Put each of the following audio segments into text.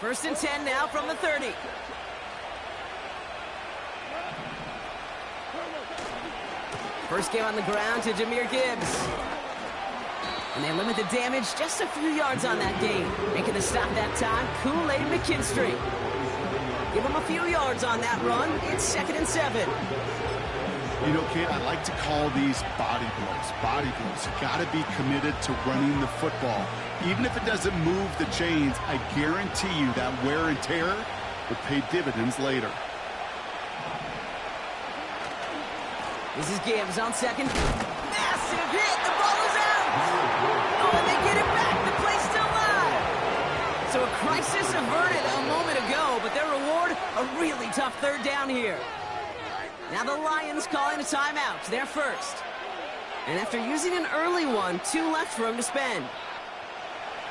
First and 10 now from the 30. First game on the ground to Jahmyr Gibbs. And they limit the damage just a few yards on that gain. Making the stop that time, Kool-Aid McKinstry. Give him a few yards on that run. It's 2nd and 7. You know, Kate, I like to call these body blows. Body blows. You got to be committed to running the football. Even if it doesn't move the chains, I guarantee you that wear and tear will pay dividends later. This is Gibbs on second. Massive hit. The ball is out. Oh, and they get it back. The play's still live. So a crisis averted a moment ago, but their reward, a really tough 3rd down here. Now the Lions calling a timeout. They're first. And after using an early one, 2 left for him to spend.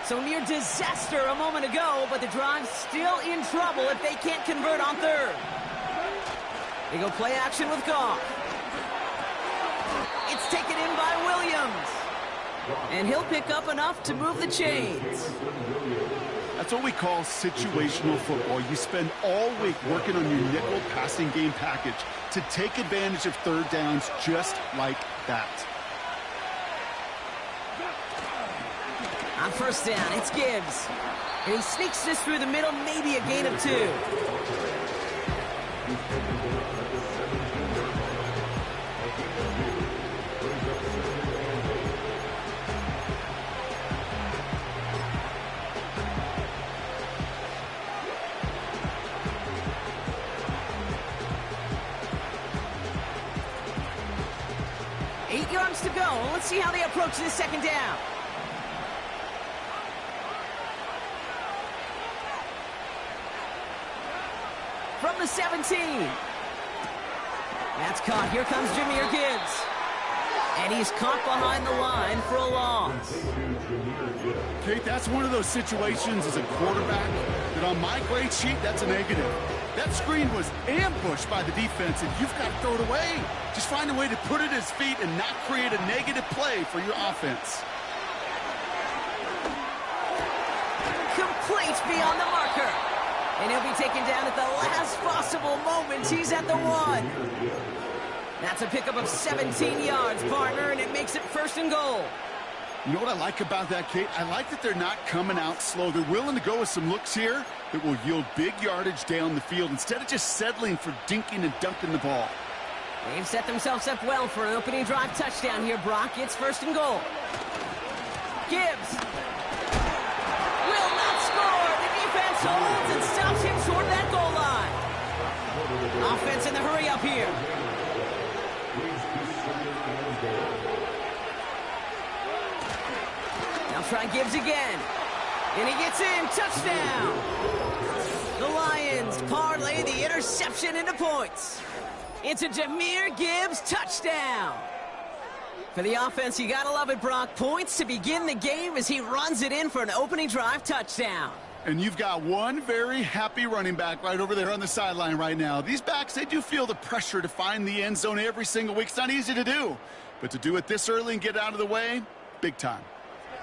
So near disaster a moment ago, but the drive's still in trouble if they can't convert on 3rd. They go play action with Goff. It's taken in by Williams. And he'll pick up enough to move the chains. That's what we call situational football. You spend all week working on your nickel passing game package to take advantage of 3rd downs just like that. On first down, it's Gibbs. And he sneaks this through the middle, maybe a gain of 2. To go. Let's see how they approach this 2nd down. From the 17. That's caught. Here comes Jahmyr Gibbs. And he's caught behind the line for a loss. Kate, that's one of those situations as a quarterback that on my grade sheet, that's a negative. That screen was ambushed by the defense, and you've got to throw it away. Just find a way to put it at his feet and not create a negative play for your offense. Complete beyond the marker. And he'll be taken down at the last possible moment. He's at the 1. That's a pickup of 17 yards, partner, and it makes it 1st and goal. You know what I like about that, Kate? I like that they're not coming out slow. They're willing to go with some looks here that will yield big yardage down the field instead of just settling for dinking and dunking the ball. They've set themselves up well for an opening drive touchdown here, Brock. It's 1st and goal. Gibbs will not score. The defense holds and stops him toward that goal line. Offense in the hurry up here. Now try Gibbs again. And he gets in. Touchdown. The Lions parlay the interception into points. It's a Jahmyr Gibbs touchdown. For the offense, you gotta love it, Brock. Points to begin the game as he runs it in for an opening drive touchdown. And you've got one very happy running back right over there on the sideline right now. These backs, they do feel the pressure to find the end zone every single week. It's not easy to do. But to do it this early and get out of the way, big time.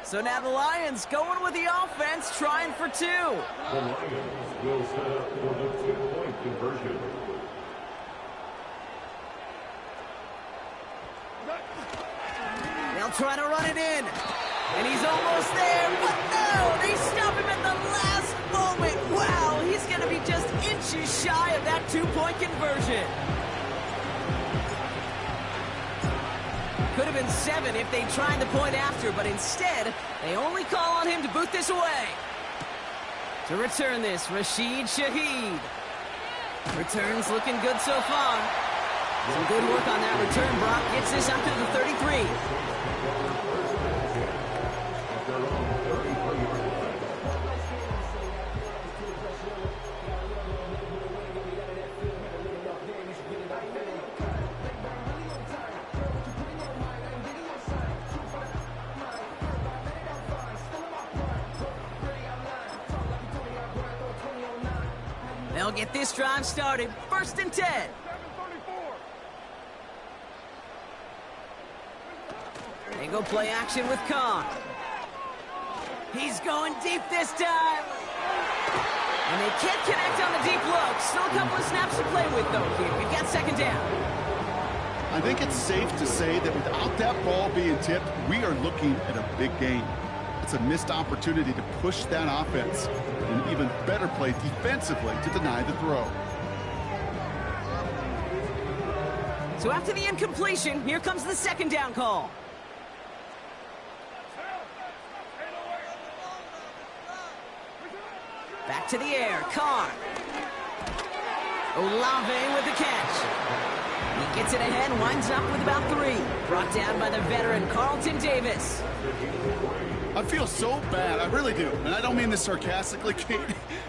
So now the Lions going with the offense, trying for 2. The Lions will set up for the 2-point conversion. They'll try to run it in. And he's almost there, but no! They stop him at the last moment. Wow, he's going to be just inches shy of that 2-point conversion. Could have been 7 if they tried the point after, but instead, they only call on him to boot this away. To return this, Rashid Shaheed. Returns looking good so far. Some good work on that return. Brock gets this up to the 33. They'll get this drive started. 1st and 10. They go play action with Khan. He's going deep this time. And they can't connect on the deep look. Still a couple of snaps to play with, though, here. We've got second down. I think it's safe to say that without that ball being tipped, we are looking at a big game. It's a missed opportunity to push that offense. An even better play defensively to deny the throw. So after the incompletion, here comes the second down call. Back to the air, Carr. Olave with the catch. He gets it ahead and winds up with about 3. Brought down by the veteran Carlton Davis. I feel so bad, I really do. And I don't mean this sarcastically, Kate.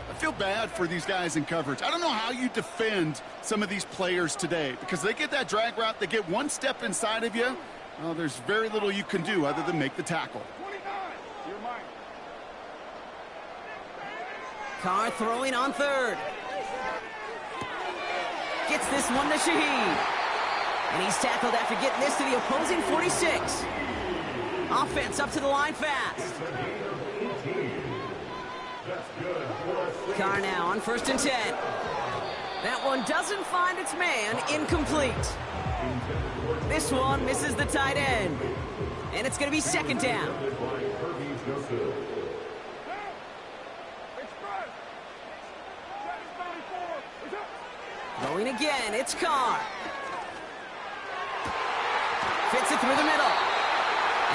I feel bad for these guys in coverage. I don't know how you defend some of these players today because they get that drag route, they get one step inside of you. Well, there's very little you can do other than make the tackle. Carr throwing on third. Gets this one to Shaheed. And he's tackled after getting this to the opposing 46. Offense up to the line fast. Carr now on 1st and 10. That one doesn't find its man, incomplete. This one misses the tight end. And it's going to be second down. Going again, it's Carr. Fits it through the middle.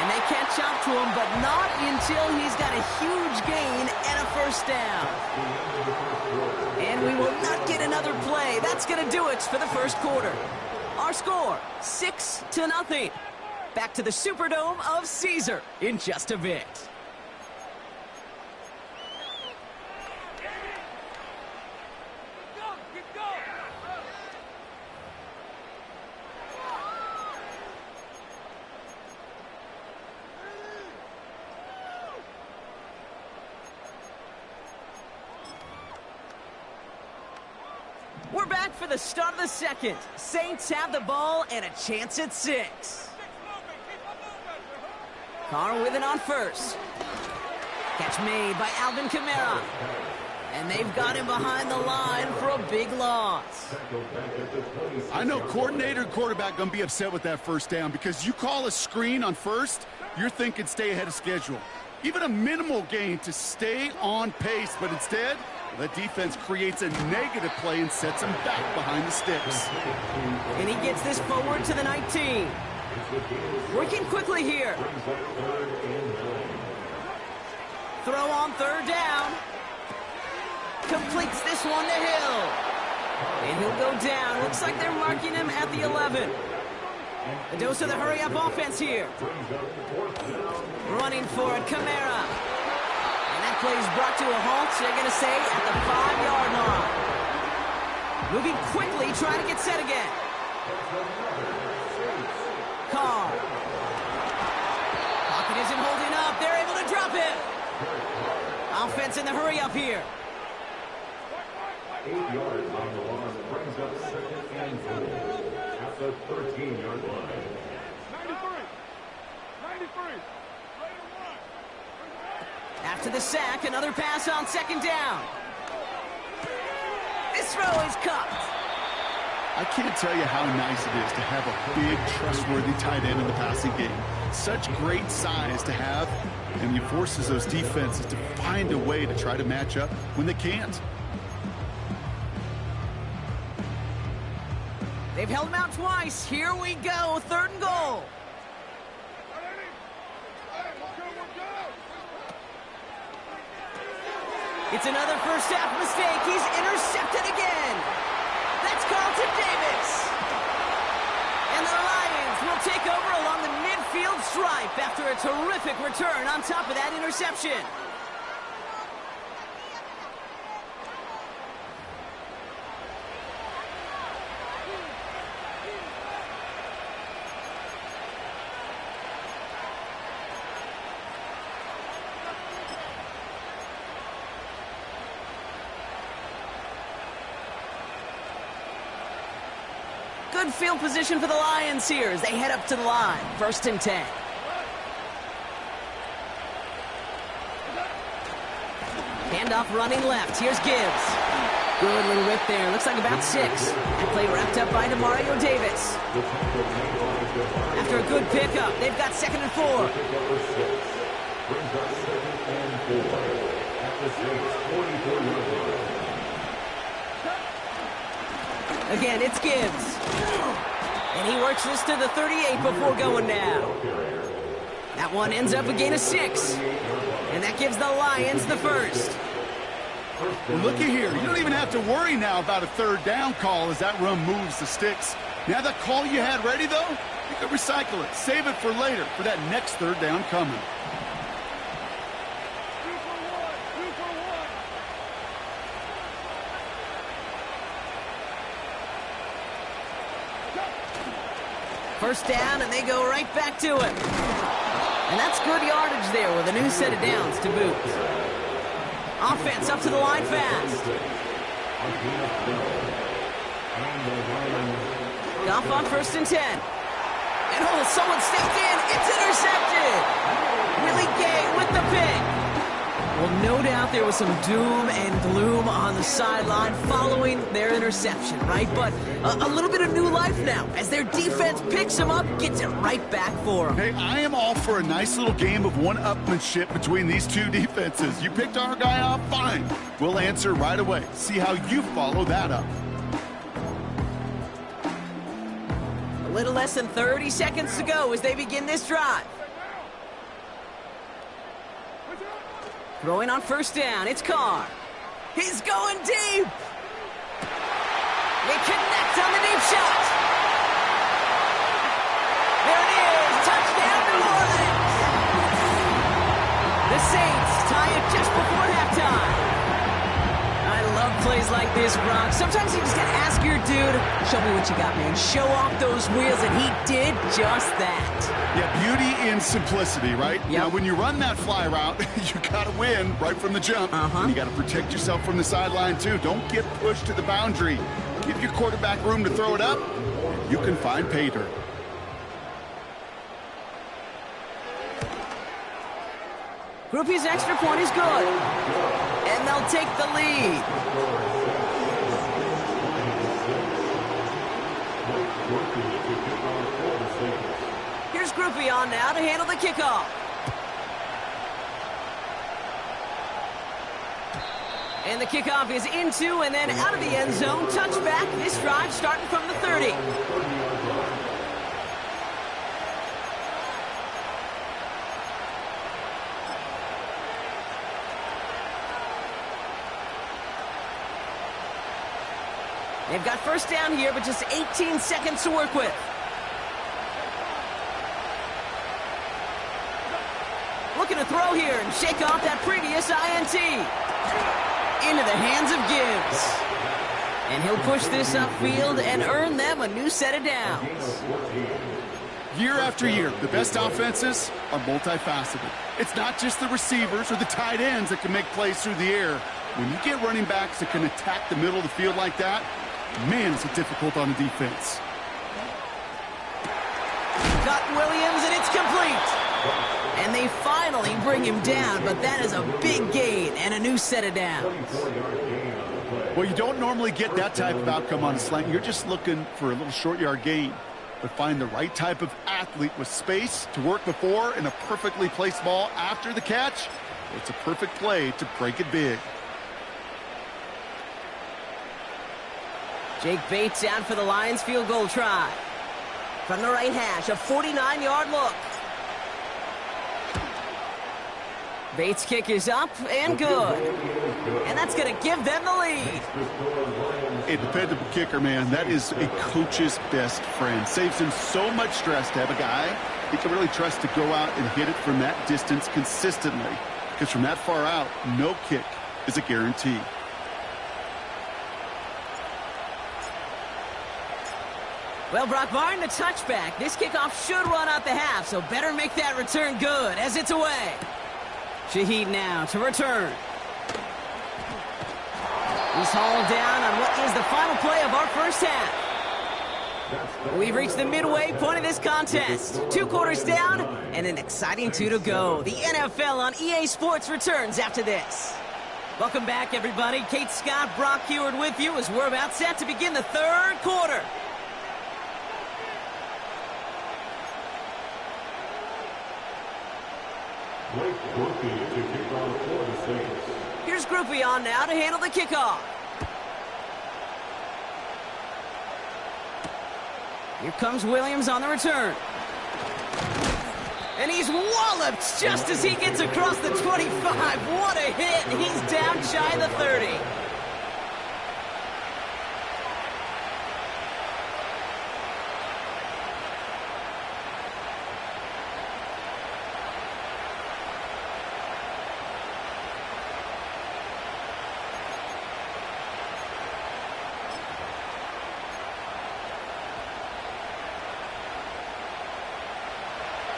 And they catch up to him, but not until he's got a huge gain and a first down. And we will not get another play. That's going to do it for the first quarter. Our score, 6-0. Back to the Superdome of Caesar in just a bit. We're back for the start of the second. Saints have the ball and a chance at 6. Carr with it on first. Catch made by Alvin Kamara. And they've got him behind the line for a big loss. I know coordinator and quarterback going to be upset with that first down because you call a screen on first, you're thinking stay ahead of schedule. Even a minimal gain to stay on pace, but instead, the defense creates a negative play and sets him back behind the sticks. And he gets this forward to the 19. Working quickly here. Throw on third down. Completes this one to Hill. And he'll go down. Looks like they're marking him at the 11. A dose of the hurry-up offense here. Running for it, Kamara. And that play is brought to a halt, they're going to say, at the 5-yard line. Moving quickly, trying to get set again. Carr. Pocket isn't holding up. They're able to drop it. Offense in the hurry-up here. 8 yards on the line. Brings up second and goal at the 13-yard line. 93. After the sack, another pass on second down. This throw is caught. I can't tell you how nice it is to have a big, trustworthy tight end in the passing game. Such great size to have, and he forces those defenses to find a way to try to match up when they can't. They've held him out twice. Here we go, 3rd and goal. It's another first half mistake. He's intercepted again. That's Carlton Davis. And the Lions will take over along the midfield stripe after a terrific return on top of that interception. Good field position for the Lions here as they head up to the line. 1st and 10. Handoff running left. Here's Gibbs. Good little whip there. Looks like about 6. That play wrapped up by Demario Davis. After a good pickup, they've got 2nd and 4. Brings up 2nd and 4 at the Saints 44-yard line. Again, it's Gibbs. And he works this to the 38 before going down. That one ends up a gain of 6. And that gives the Lions the first. Well, looky here. You don't even have to worry now about a 3rd down call as that run moves the sticks. Now that call you had ready, though, you can recycle it. Save it for later for that next 3rd down coming. First down, and they go right back to it. And that's good yardage there with a new set of downs to boot. Offense up to the line fast. Goff on 1st and 10. And someone stepped in. It's intercepted. Willie Gay with the pick. Well, no doubt there was some doom and gloom on the sideline following their interception, right? But a little bit of new life now as their defense picks them up, gets it right back for them. Hey, I am all for a nice little game of one-upmanship between these two defenses. You picked our guy off, fine. We'll answer right away. See how you follow that up. A little less than 30 seconds to go as they begin this drive. Throwing on 1st down, it's Carr. He's going deep. They connect on the deep shot. There it is, touchdown New Orleans. The Saints tie it just before halftime. I love plays like this, Brock. Sometimes you just gotta ask your dude, show me what you got, man. Show off those wheels, and he did just that. Yeah, beauty in simplicity, right? Yep. Now, when you run that fly route, you got to win right from the jump. And you got to protect yourself from the sideline, too. Don't get pushed to the boundary. Give your quarterback room to throw it up. You can find pay dirt. Groupie's extra point is good. And they'll take the lead. Here's Groupie on now to handle the kickoff. And the kickoff is into and then out of the end zone. Touchback. This drive starting from the 30. They've got 1st down here, but just 18 seconds to work with. Looking to throw here and shake off that previous INT. Into the hands of Gibbs. And he'll push this upfield and earn them a new set of downs. Year after year, the best offenses are multifaceted. It's not just the receivers or the tight ends that can make plays through the air. When you get running backs that can attack the middle of the field like that, man, is it difficult on the defense. Got Williams, and it's complete. And they finally bring him down, but that is a big gain and a new set of downs. Well, you don't normally get that type of outcome on a slant. You're just looking for a little short yard gain. But find the right type of athlete with space to work before and a perfectly placed ball after the catch. It's a perfect play to break it big. Jake Bates out for the Lions field goal try. From the right hash, a 49-yard look. Bates' kick is up and good. And that's going to give them the lead. A dependable kicker, man. That is a coach's best friend. Saves him so much stress to have a guy he can really trust to go out and hit it from that distance consistently. Because from that far out, no kick is a guarantee. Well, Brock, barring the touchback, this kickoff should run out the half, so better make that return good as it's away. Shaheed now to return. He's hauled down on what is the final play of our first half. We've reached the midway point of this contest. 2 quarters down and an exciting 2 to go. The NFL on EA Sports returns after this. Welcome back, everybody. Kate Scott, Brock Huard with you as we're about set to begin the third quarter. Blake Grupe to kick off for the Saints. Here's Grupe on now to handle the kickoff. Here comes Williams on the return. And he's walloped just as he gets across the 25. What a hit. He's down shy of the 30.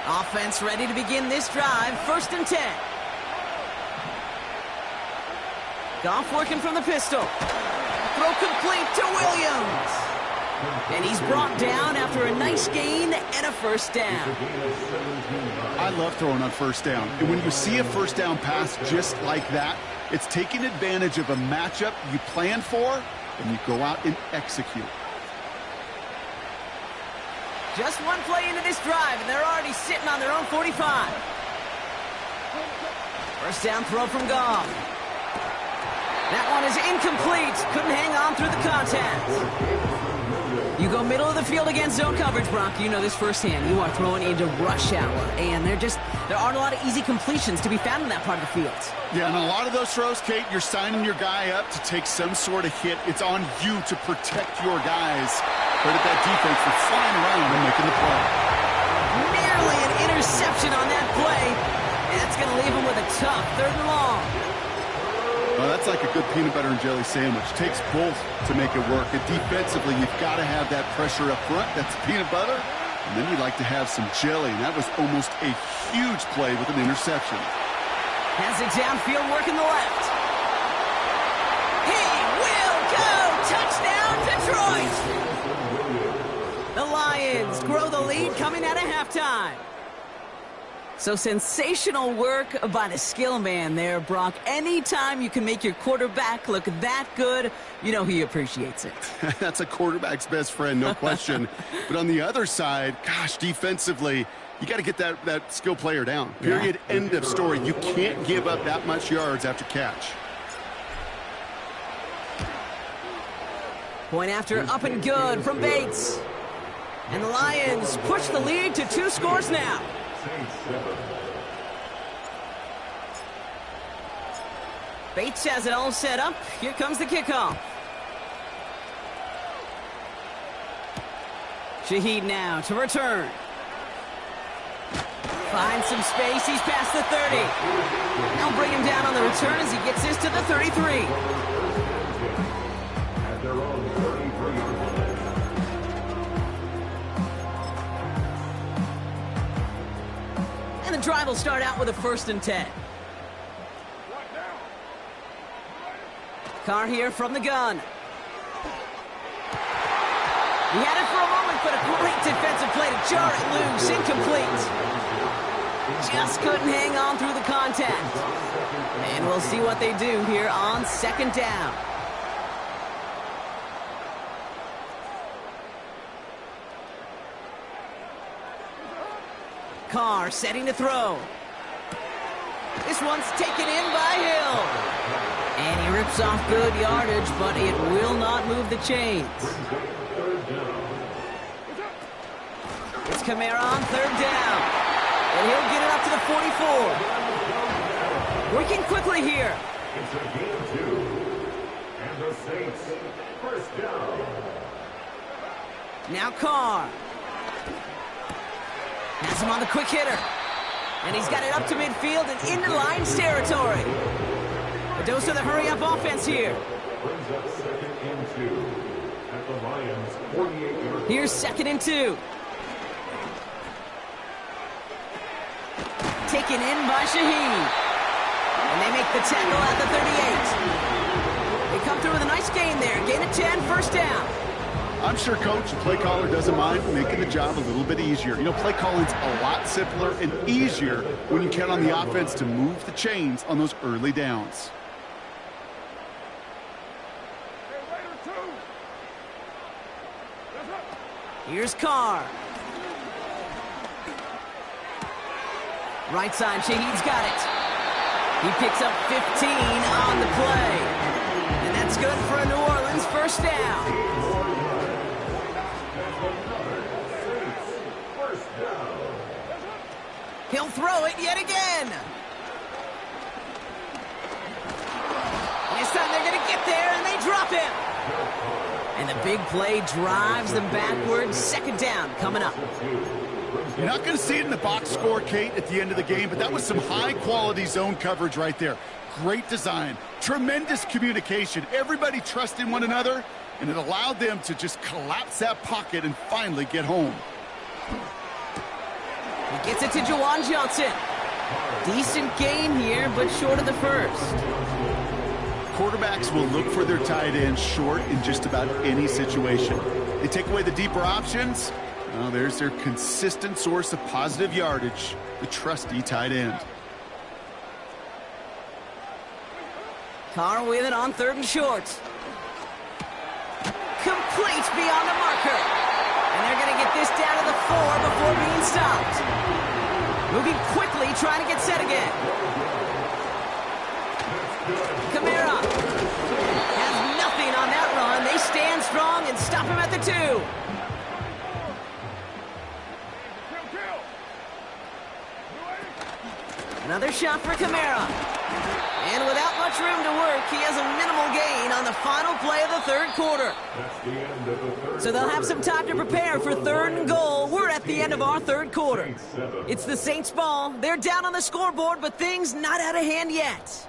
Offense ready to begin this drive. 1st and 10. Goff working from the pistol. Throw complete to Williams. And he's brought down after a nice gain and a 1st down. I love throwing on 1st down. And when you see a 1st down pass just like that, it's taking advantage of a matchup you plan for, and you go out and execute. Just one play into this drive, and they're already sitting on their own 45. 1st down throw from Goff. That one is incomplete. Couldn't hang on through the contact. You go middle of the field against zone coverage, Brock. You know this firsthand. You are throwing into rush hour, and there aren't a lot of easy completions to be found in that part of the field. Yeah, and a lot of those throws, Kate, you're signing your guy up to take some sort of hit. It's on you to protect your guys. Credit that defense for flying around and making the play. Nearly an interception on that play. That's going to leave him with a tough 3rd and long. Well, that's like a good peanut butter and jelly sandwich. Takes both to make it work. And defensively, you've got to have that pressure up front. That's peanut butter. And then you'd like to have some jelly. And that was almost a huge play with an interception. Has it downfield, working the left. He will go! Touchdown, Detroit! The Lions grow the lead coming out of halftime. So sensational work by the skill man there, Brock. Anytime you can make your quarterback look that good, you know he appreciates it. That's a quarterback's best friend, no question. But on the other side, gosh, defensively, you got to get that skill player down. Period. Yeah. End of story. You can't give up that much yards after catch. Point after, up and good from Bates. And the Lions push the lead to 2 scores now. Bates has it all set up. Here comes the kickoff. Shaheed now to return. Finds some space. He's past the 30. They'll bring him down on the return as he gets this to the 33. At their own 33. And the drive will start out with a 1st and 10. Carr here from the gun. He had it for a moment, but a great defensive play to jar it loose. Incomplete. Just couldn't hang on through the contact. And we'll see what they do here on 2nd down. Carr setting to throw. This one's taken in by Hill. And he rips off good yardage, but it will not move the chains. It's Kamara on 3rd down. And he'll get it up to the 44. Working quickly here. It's a gain of 2. And the Saints, 1st down. Now Carr. Has him on the quick hitter. And he's got it up to midfield and into Lions territory. A dose of the hurry-up offense here. Brings up 2nd and 2. At the Lions, 48-yard. Here's 2nd and 2. Taken in by Shaheed. And they make the tackle at the 38. They come through with a nice gain there. Gain of 10, 1st down. I'm sure Coach, the play caller, doesn't mind making the job a little bit easier. You know, play calling's a lot simpler and easier when you count on the offense to move the chains on those early downs. Here's Carr. Right side, Shaheed's got it. He picks up 15 on the play. And that's good for a New Orleans first down. He'll throw it yet again. This time they're going to get there, and they drop him. And the big play drives them backwards. Second down coming up. You're not going to see it in the box score, Kate, at the end of the game, but that was some high-quality zone coverage right there. Great design, tremendous communication, everybody trusting one another, and it allowed them to just collapse that pocket and finally get home. He gets it to Juwan Johnson. Decent gain here, but short of the first. Quarterbacks will look for their tight end short in just about any situation. They take away the deeper options. Well, there's their consistent source of positive yardage, the trusty tight end. Carr with it on 3rd and short. Complete beyond the marker. And they're going to get this down to the 4 before being stopped. Moving quickly, trying to get set again. Kamara has nothing on that run. They stand strong and stop him at the 2. Another shot for Kamara. And without much room to work, he has a minimal gain on the final play of the 3rd quarter. So they'll have some time to prepare for 3rd and goal. We're at the end of our 3rd quarter. It's the Saints' ball. They're down on the scoreboard, but things not out of hand yet.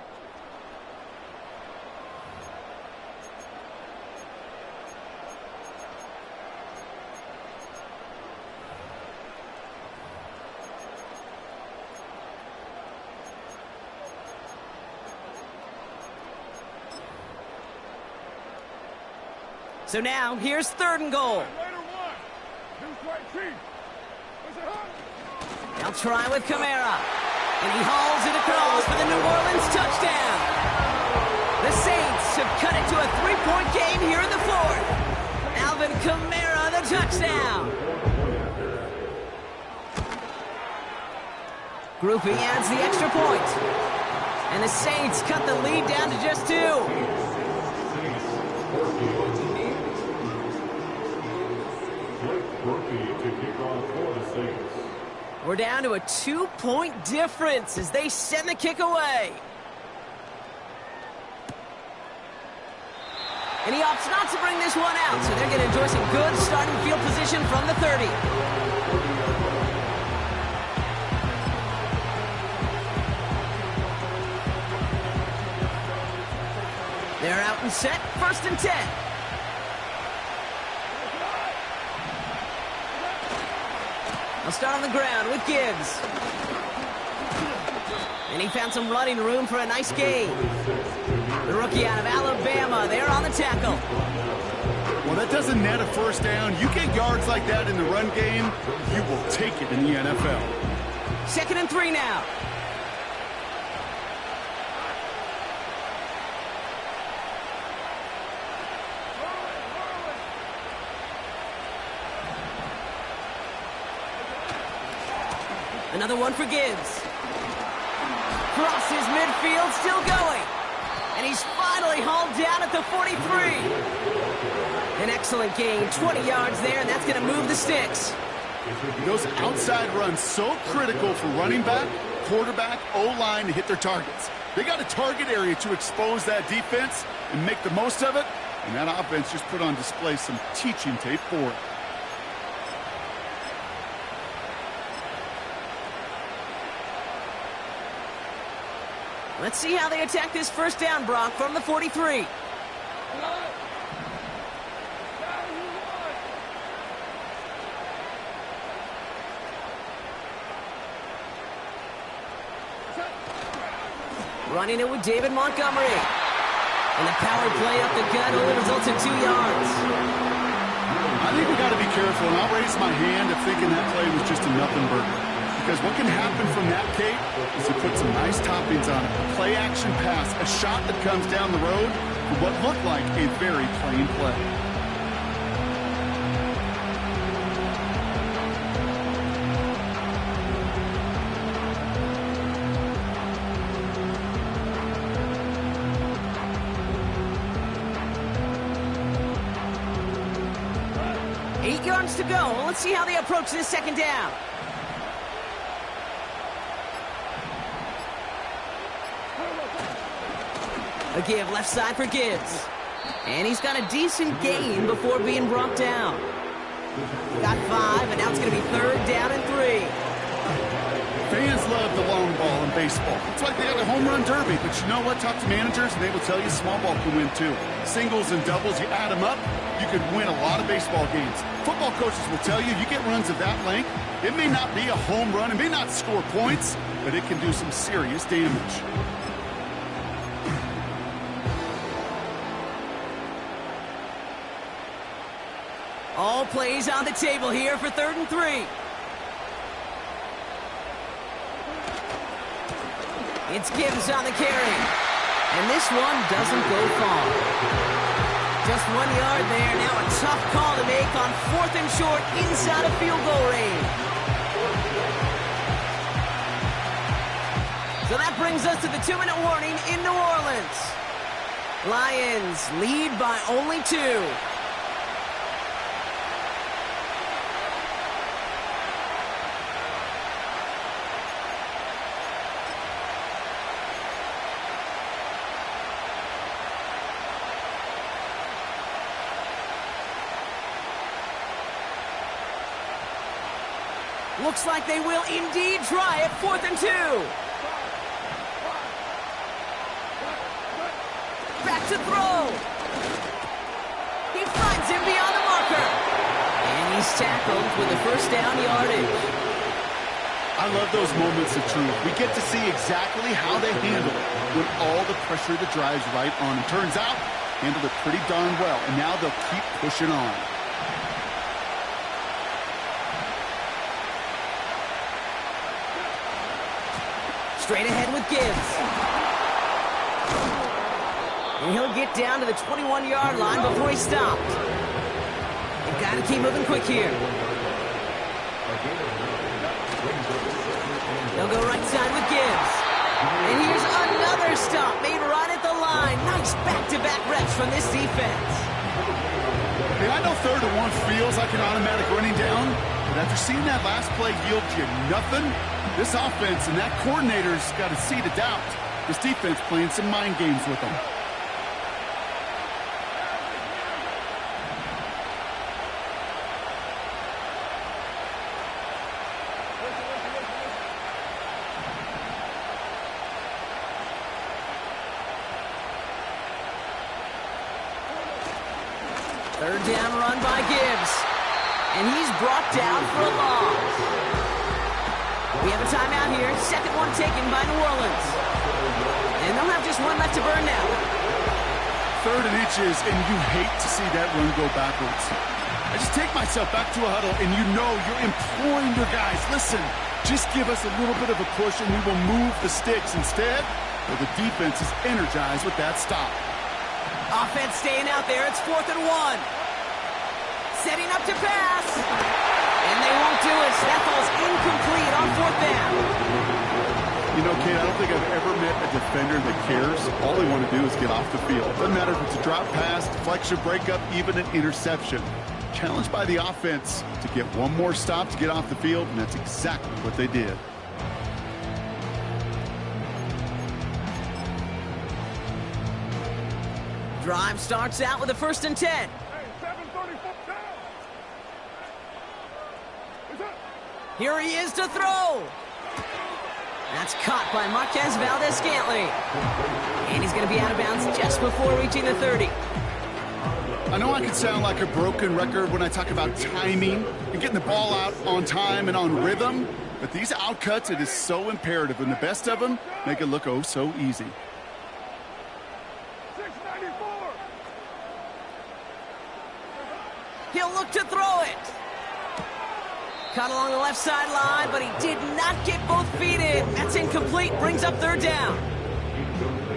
So now, here's 3rd and goal. They'll try with Kamara. And he hauls it across for the New Orleans touchdown. The Saints have cut it to a 3-point game here in the 4th. Alvin Kamara, the touchdown. Groupie adds the extra point. And the Saints cut the lead down to just 2. We're down to a 2-point difference as they send the kick away. And he opts not to bring this one out, so they're going to enjoy some good starting field position from the 30. They're out and set, 1st and 10. I'll start on the ground with Gibbs. And he found some running room for a nice gain. The rookie out of Alabama, they're on the tackle. Well, that doesn't net a first down. You get yards like that in the run game, you will take it in the NFL. 2nd and 3 now. Another one for Gibbs. Crosses midfield, still going. And he's finally hauled down at the 43. An excellent gain, 20 yards there, and that's going to move the sticks. Those outside runs so critical for running back, quarterback, O-line to hit their targets. They got a target area to expose that defense and make the most of it, and that offense just put on display some teaching tape for it. Let's see how they attack this first down, Brock, from the 43. Running it with David Montgomery. And the power play up the gut only results in 2 yards. I think we got to be careful, and I'll raise my hand if thinking that play was just a nothing burger. Because what can happen from that, Kate, is you put some nice toppings on it. A play-action pass, a shot that comes down the road what looked like a very plain play. To go. Let's see how they approach this second down. A give left side for Gibbs. And he's got a decent gain before being brought down. Got 5, and now it's going to be 3rd down and 3. Fans love the long ball in baseball. It's like they got a home run derby, but you know what? Talk to managers, and they will tell you small ball can win too. Singles and doubles, you add them up, you could win a lot of baseball games. Football coaches will tell you get runs of that length. It may not be a home run, it may not score points, but it can do some serious damage. All plays on the table here for 3rd and 3. It's Gibbs on the carry. And this one doesn't go far. Just 1 yard there. Now a tough call to make on 4th and short inside of field goal range. So that brings us to the 2-minute warning in New Orleans. Lions lead by only 2. Looks like they will indeed try it. 4th and 2. Back to throw. He finds him beyond the marker. And he's tackled with the 1st down yardage. I love those moments of truth. We get to see exactly how they handle it when all the pressure that drives right on. It turns out, handled it pretty darn well. And now they'll keep pushing on. Straight ahead with Gibbs. And he'll get down to the 21-yard line before he's stopped. They've got to keep moving quick here. They'll go right side with Gibbs. And here's another stop made right at the line. Nice back-to-back reps from this defense. Hey, I know 3rd and 1 feels like an automatic running down, but after seeing that last play yield you nothing, this offense and that coordinator's got a seed of doubt. This defense playing some mind games with them. Third down run by Gibbs. And he's brought down for a loss. We have a timeout here. 2nd one taken by New Orleans. And they'll have just 1 left to burn now. 3rd and inches, and you hate to see that run go backwards. I just take myself back to a huddle, and you know you're imploring your guys, listen, just give us a little bit of a push, and we will move the sticks. Instead, the defense is energized with that stop. Offense staying out there. It's 4th and 1. Setting up to pass. And they won't do it. So that ball's incomplete on 4th down. You know, Kate, I don't think I've ever met a defender that cares. All they want to do is get off the field. Doesn't matter if it's a drop pass, deflection, breakup, even an interception. Challenged by the offense to get one more stop to get off the field, and that's exactly what they did. Drive starts out with a 1st and 10. Here he is to throw. That's caught by Marquez Valdes-Scantling. And he's going to be out of bounds just before reaching the 30. I know I can sound like a broken record when I talk about timing and getting the ball out on time and on rhythm, but these outcuts, it is so imperative, and the best of them make it look oh so easy. He'll look to throw it. Caught along the left sideline, but he did not get both feet in. That's incomplete. Brings up 3rd down.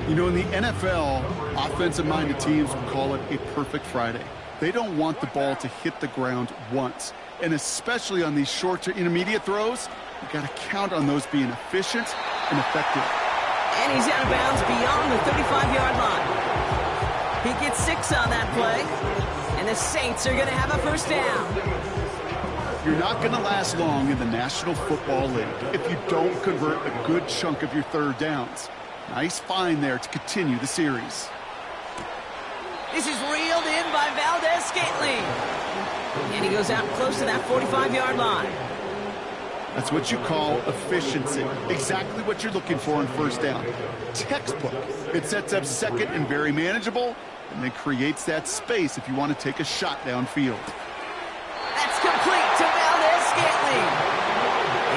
You know, in the NFL, offensive-minded teams will call it a perfect Friday. They don't want the ball to hit the ground once. And especially on these short to intermediate throws, you got to count on those being efficient and effective. And he's out of bounds beyond the 35-yard line. He gets 6 on that play, and the Saints are going to have a first down. You're not going to last long in the National Football League if you don't convert a good chunk of your third downs. Nice find there to continue the series. This is reeled in by Valdes-Scantling. And he goes out close to that 45-yard line. That's what you call efficiency. Exactly what you're looking for in first down. Textbook. It sets up second and very manageable, and then creates that space if you want to take a shot downfield. That's complete to Valdes-Scantling.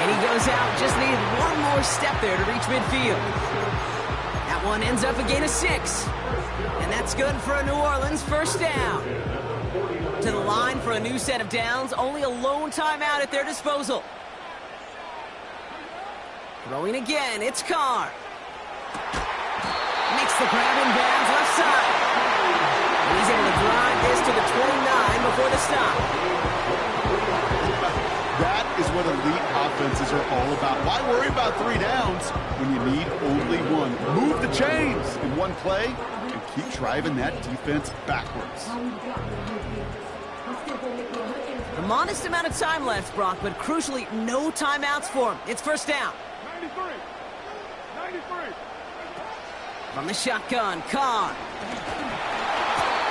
And he goes out, just needed one more step there to reach midfield. That one ends up a gain of 6. And that's good for a New Orleans first down. To the line for a new set of downs, only a lone timeout at their disposal. Throwing again, it's Carr. Makes the grab in bounds left side. And he's able to drive this to the 29 before the stop. That is what elite offenses are all about. Why worry about 3 downs when you need only one? Move the chains in one play and keep driving that defense backwards. A modest amount of time left, Brock, but crucially, no timeouts for him. It's first down. 93. From the shotgun, Carr.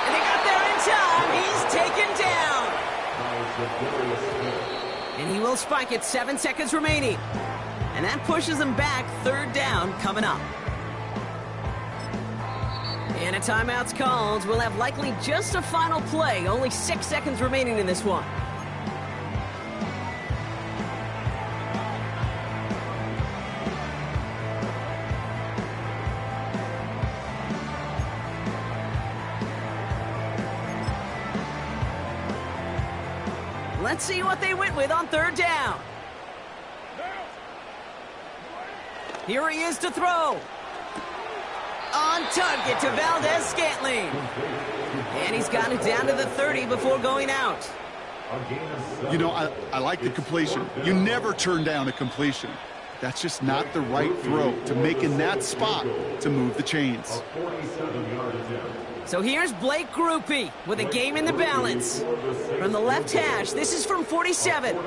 And they got there in time. He's taken down. And he will spike it. 7 seconds remaining. And that pushes them back. Third down coming up. And a timeout's called. We'll have likely just a final play. Only 6 seconds remaining in this one. Let's see what they went with on third down. Here he is to throw. On target to Valdes-Scantling. And he's got it down to the 30 before going out. You know, I like the completion. You never turn down a completion. That's just not the right throw to make in that spot to move the chains. So here's Blake Grupe with a game in the balance. From the left hash, this is from 47. The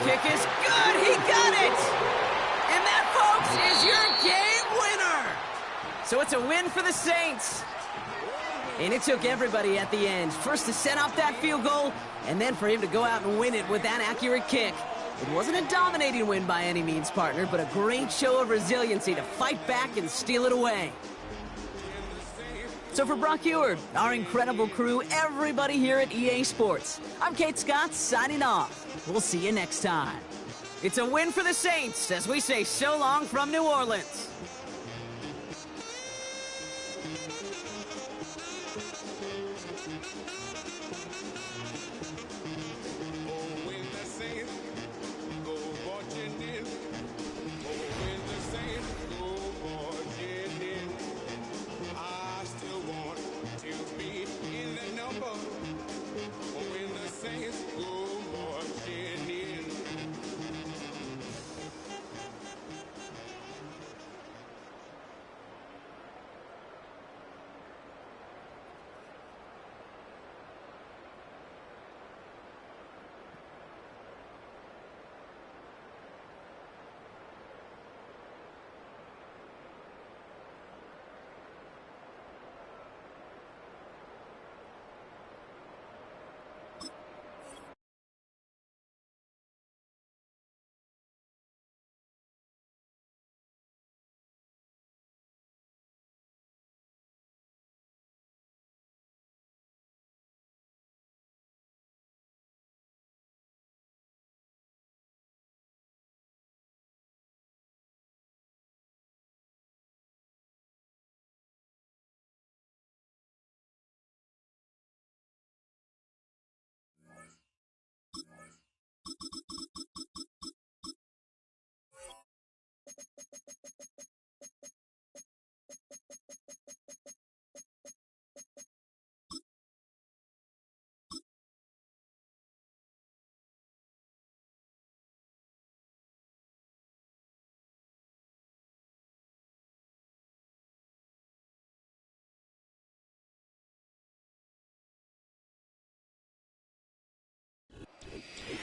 kick is good. He got it. And that, folks, is your game winner. So it's a win for the Saints. And it took everybody at the end. First to set up that field goal, and then for him to go out and win it with that accurate kick. It wasn't a dominating win by any means, partner, but a great show of resiliency to fight back and steal it away. So for Brock Huard, our incredible crew, everybody here at EA Sports, I'm Kate Scott signing off. We'll see you next time. It's a win for the Saints as we say so long from New Orleans.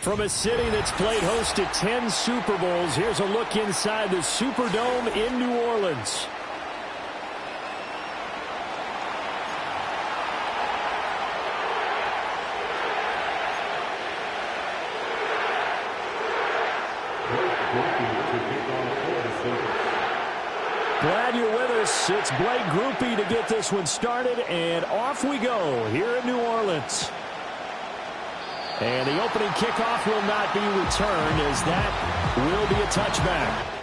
From a city that's played host to 10 Super Bowls, here's a look inside the Superdome in New Orleans. Glad you're with us. It's Blake Grupe to get this one started, and off we go here in New Orleans. And the opening kickoff will not be returned, as that will be a touchback.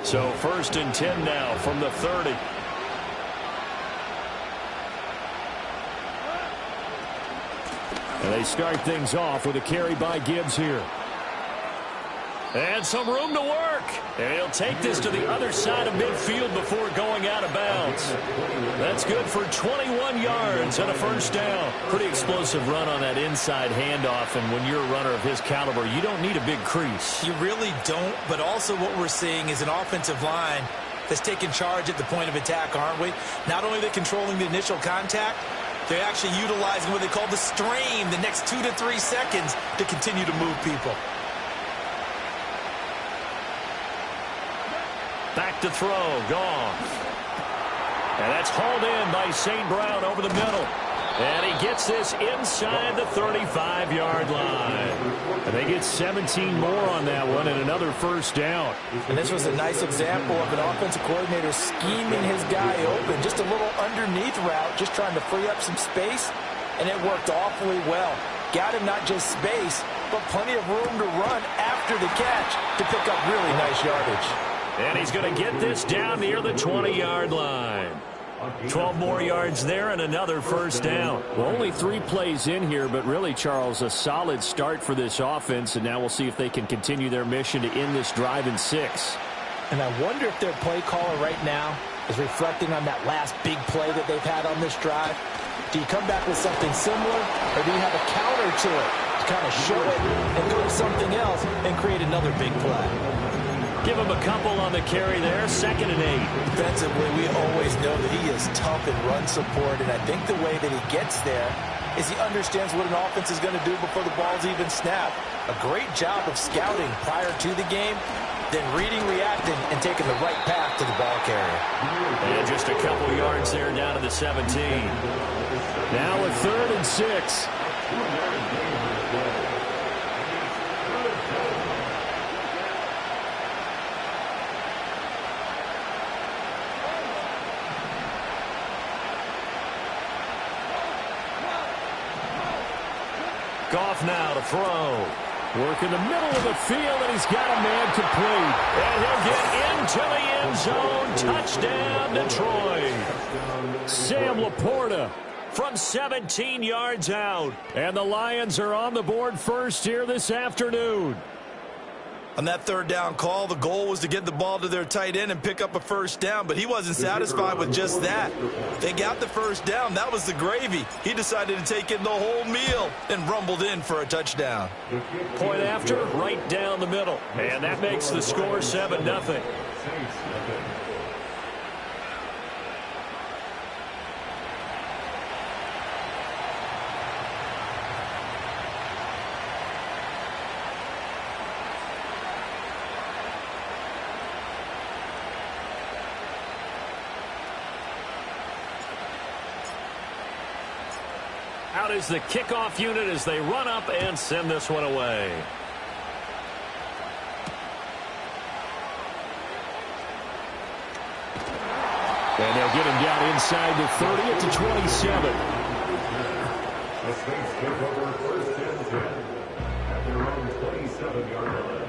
So 1st and 10 now from the 30. And they start things off with a carry by Gibbs here. And some room to work. And he'll take this to the other side of midfield before going out of bounds. That's good for 21 yards and a first down. Pretty explosive run on that inside handoff. And when you're a runner of his caliber, you don't need a big crease. You really don't. But also what we're seeing is an offensive line that's taking charge at the point of attack, aren't we? Not only are they controlling the initial contact, they're actually utilizing what they call the strain, the next 2 to 3 seconds, to continue to move people. Back to throw, Goff. And that's hauled in by St. Brown over the middle. And he gets this inside the 35-yard line. And they get 17 more on that one and another first down. And this was a nice example of an offensive coordinator scheming his guy open. Just a little underneath route, just trying to free up some space. And it worked awfully well. Got him not just space, but plenty of room to run after the catch to pick up really nice yardage. And he's going to get this down near the 20-yard line. 12 more yards there and another first down. Well, only 3 plays in here, but really, Charles, a solid start for this offense. And now we'll see if they can continue their mission to end this drive in 6. And I wonder if their play caller right now is reflecting on that last big play that they've had on this drive. Do you come back with something similar, or do you have a counter to it to kind of show it and go to something else and create another big play? Give him a couple on the carry there. 2nd and 8. Defensively, we always know that he is tough in run support, and I think the way that he gets there is he understands what an offense is going to do before the ball's even snapped. A great job of scouting prior to the game, then reading, reacting, and taking the right path to the ball carrier. And just a couple yards there down to the 17. Now a 3rd and 6. Goff now to throw. Work in the middle of the field, and he's got a man complete. And he'll get into the end zone. Touchdown, Detroit. Sam Laporta from 17 yards out. And the Lions are on the board first here this afternoon. On that 3rd down call, the goal was to get the ball to their tight end and pick up a first down, but he wasn't satisfied with just that. They got the first down. That was the gravy. He decided to take in the whole meal and rumbled in for a touchdown. Point after, right down the middle. And that makes the score 7-0. Out is the kickoff unit as they run up and send this one away. And they'll get him down inside the 30 at the 27. The Saints take over first and 10 at their own 27-yard line.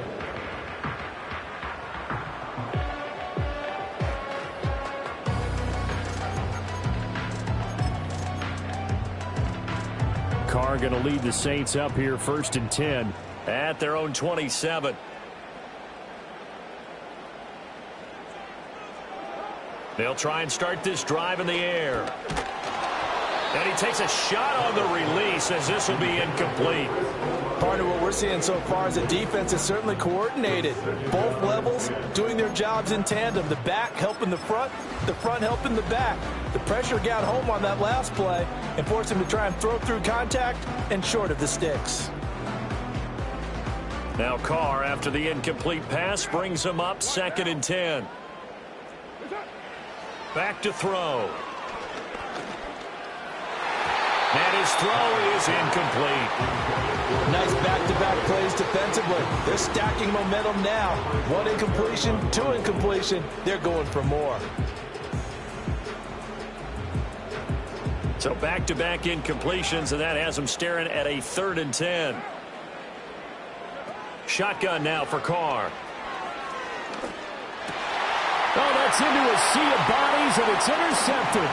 Carr going to lead the Saints up here first and 10 at their own 27. They'll try and start this drive in the air. And he takes a shot on the release as this will be incomplete. Part of what we're seeing so far is the defense is certainly coordinated. Both levels doing their jobs in tandem. The back helping the front helping the back. The pressure got home on that last play and forced him to try and throw through contact and short of the sticks. Now Carr, after the incomplete pass, brings him up second and 10. Back to throw. And his throw is incomplete. Nice back-to-back plays defensively. They're stacking momentum now. One incompletion, two incompletion. They're going for more. So back-to-back incompletions, and that has them staring at a third and 10. Shotgun now for Carr. Oh, that's into a sea of bodies, and it's intercepted.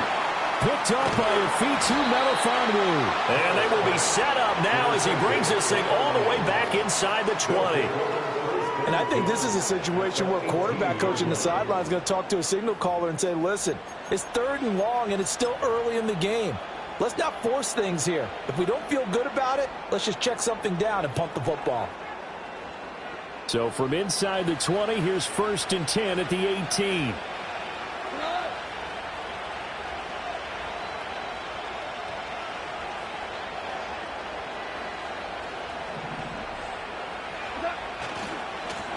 Picked up by Ifitu Melifonwu. And they will be set up now as he brings this thing all the way back inside the 20. And I think this is a situation where quarterback coach in the sideline is going to talk to a signal caller and say, listen, it's third and long, and it's still early in the game. Let's not force things here. If we don't feel good about it, let's just check something down and punt the football. So from inside the 20, here's first and 10 at the 18.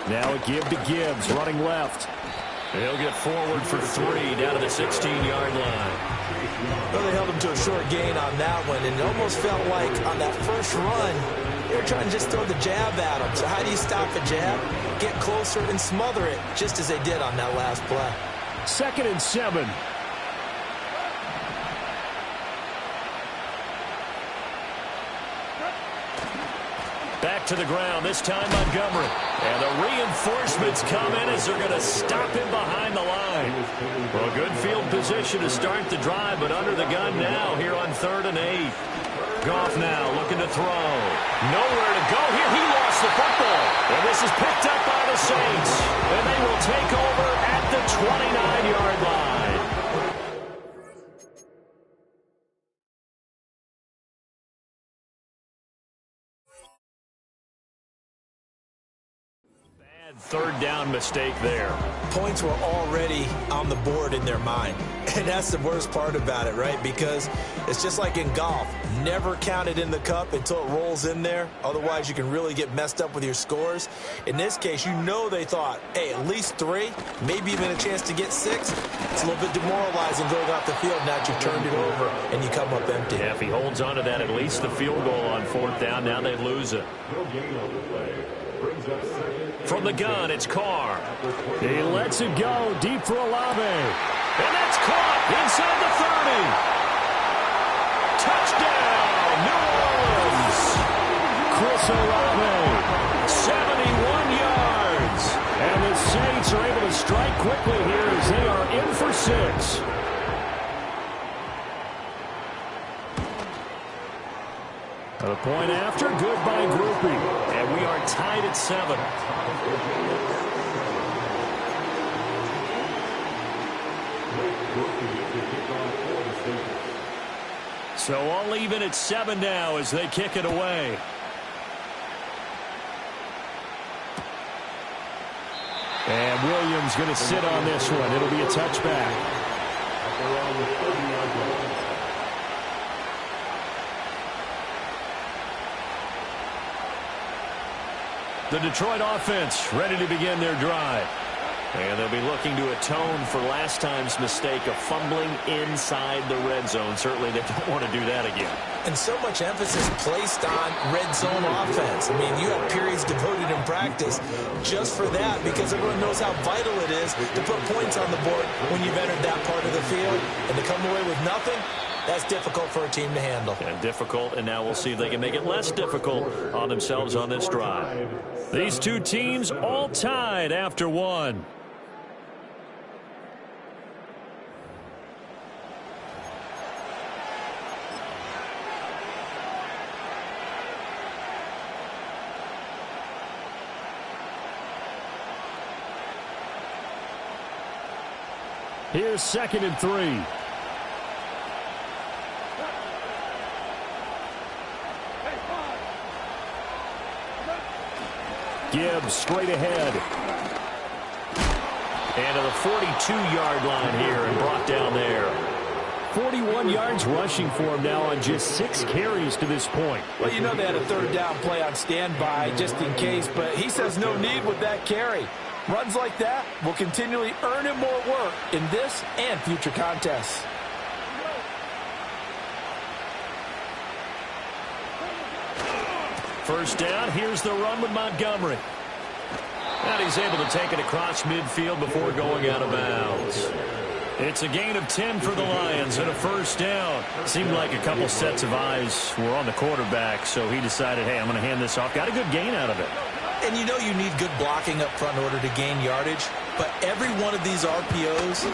Now a give to Gibbs, running left. He'll get forward for 3 down to the 16-yard line. Well, they held him to a short gain on that one, and it almost felt like on that first run, they were trying to just throw the jab at him. So how do you stop a jab? Get closer and smother it, just as they did on that last play. Second and 7. Back to the ground, this time Montgomery. And the reinforcements come in as they're going to stop him behind the line. Well, good field position to start the drive, but under the gun now here on 3rd and 8. Goff now looking to throw. Nowhere to go here. He lost the football. And this is picked up by the Saints. And they will take over at the 29-yard line. Third down mistake there. Points were already on the board in their mind. And that's the worst part about it, right? Because it's just like in golf. Never count it in the cup until it rolls in there. Otherwise, you can really get messed up with your scores. In this case, you know they thought, hey, at least 3, maybe even a chance to get 6. It's a little bit demoralizing going off the field. Now you've turned it over and you come up empty. Yeah, if he holds on to that, at least the field goal on 4th down. Now they lose it. From the gun, it's Carr. He lets it go deep for Olave. And that's caught inside the 30. Touchdown, New Orleans. Chris Olave. 71 yards. And the Saints are able to strike quickly here as they are in for 6. A point after, good by Grupe. And we are tied at 7. So all even at 7 now as they kick it away. And Williams going to sit on this one. It'll be a touchback. The Detroit offense ready to begin their drive. And they'll be looking to atone for last time's mistake of fumbling inside the red zone. Certainly they don't want to do that again. And so much emphasis placed on red zone offense. I mean, you have periods devoted in practice just for that because everyone knows how vital it is to put points on the board when you've entered that part of the field. And to come away with nothing, that's difficult for a team to handle. And difficult, and now we'll see if they can make it less difficult on themselves on this drive. These two teams all tied after one. Here's 2nd and 3. Gibbs straight ahead. And to the 42-yard line here and brought down there. 41 yards rushing for him now on just 6 carries to this point. Well, you know they had a 3rd down play on standby just in case, but he says no need with that carry. Runs like that will continually earn him more work in this and future contests. First down, here's the run with Montgomery. And he's able to take it across midfield before going out of bounds. It's a gain of 10 for the Lions and a first down. Seemed like a couple sets of eyes were on the quarterback, so he decided, hey, I'm going to hand this off. Got a good gain out of it. And you know you need good blocking up front in order to gain yardage, but every one of these RPOs...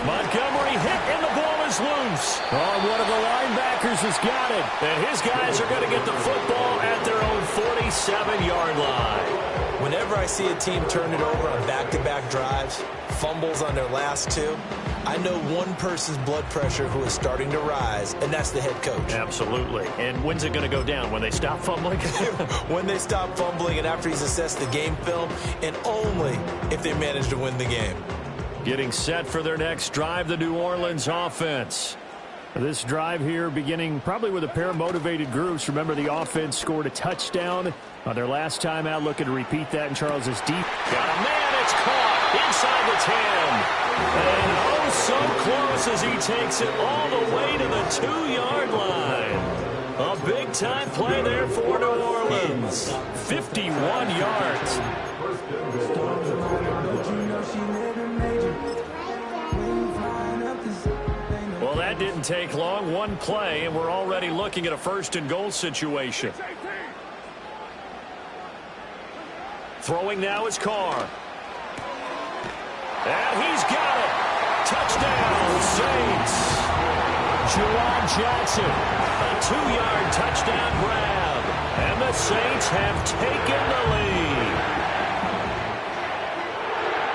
Montgomery hit, and the ball is loose. Oh, one of the linebackers has got it. And his guys are going to get the football at their own 47-yard line. Whenever I see a team turn it over on back-to-back drives, fumbles on their last 2, I know one person's blood pressure who is starting to rise, and that's the head coach. Absolutely. And when's it going to go down? When they stop fumbling? When they stop fumbling and after he's assessed the game film, and only if they manage to win the game. Getting set for their next drive, the New Orleans offense. This drive here beginning probably with a pair of motivated groups. Remember, the offense scored a touchdown on their last time out. Looking to repeat that, and Charles is deep. Got a man, it's caught inside the 10. And oh, so close as he takes it all the way to the 2-yard line. A big-time play there for New Orleans. 51 yards. Well, that didn't take long. One play, and we're already looking at a 1st and goal situation. Throwing now is Carr. And he's got it. Touchdown, Saints. Juwan Johnson. A 2-yard touchdown grab. And the Saints have taken the lead.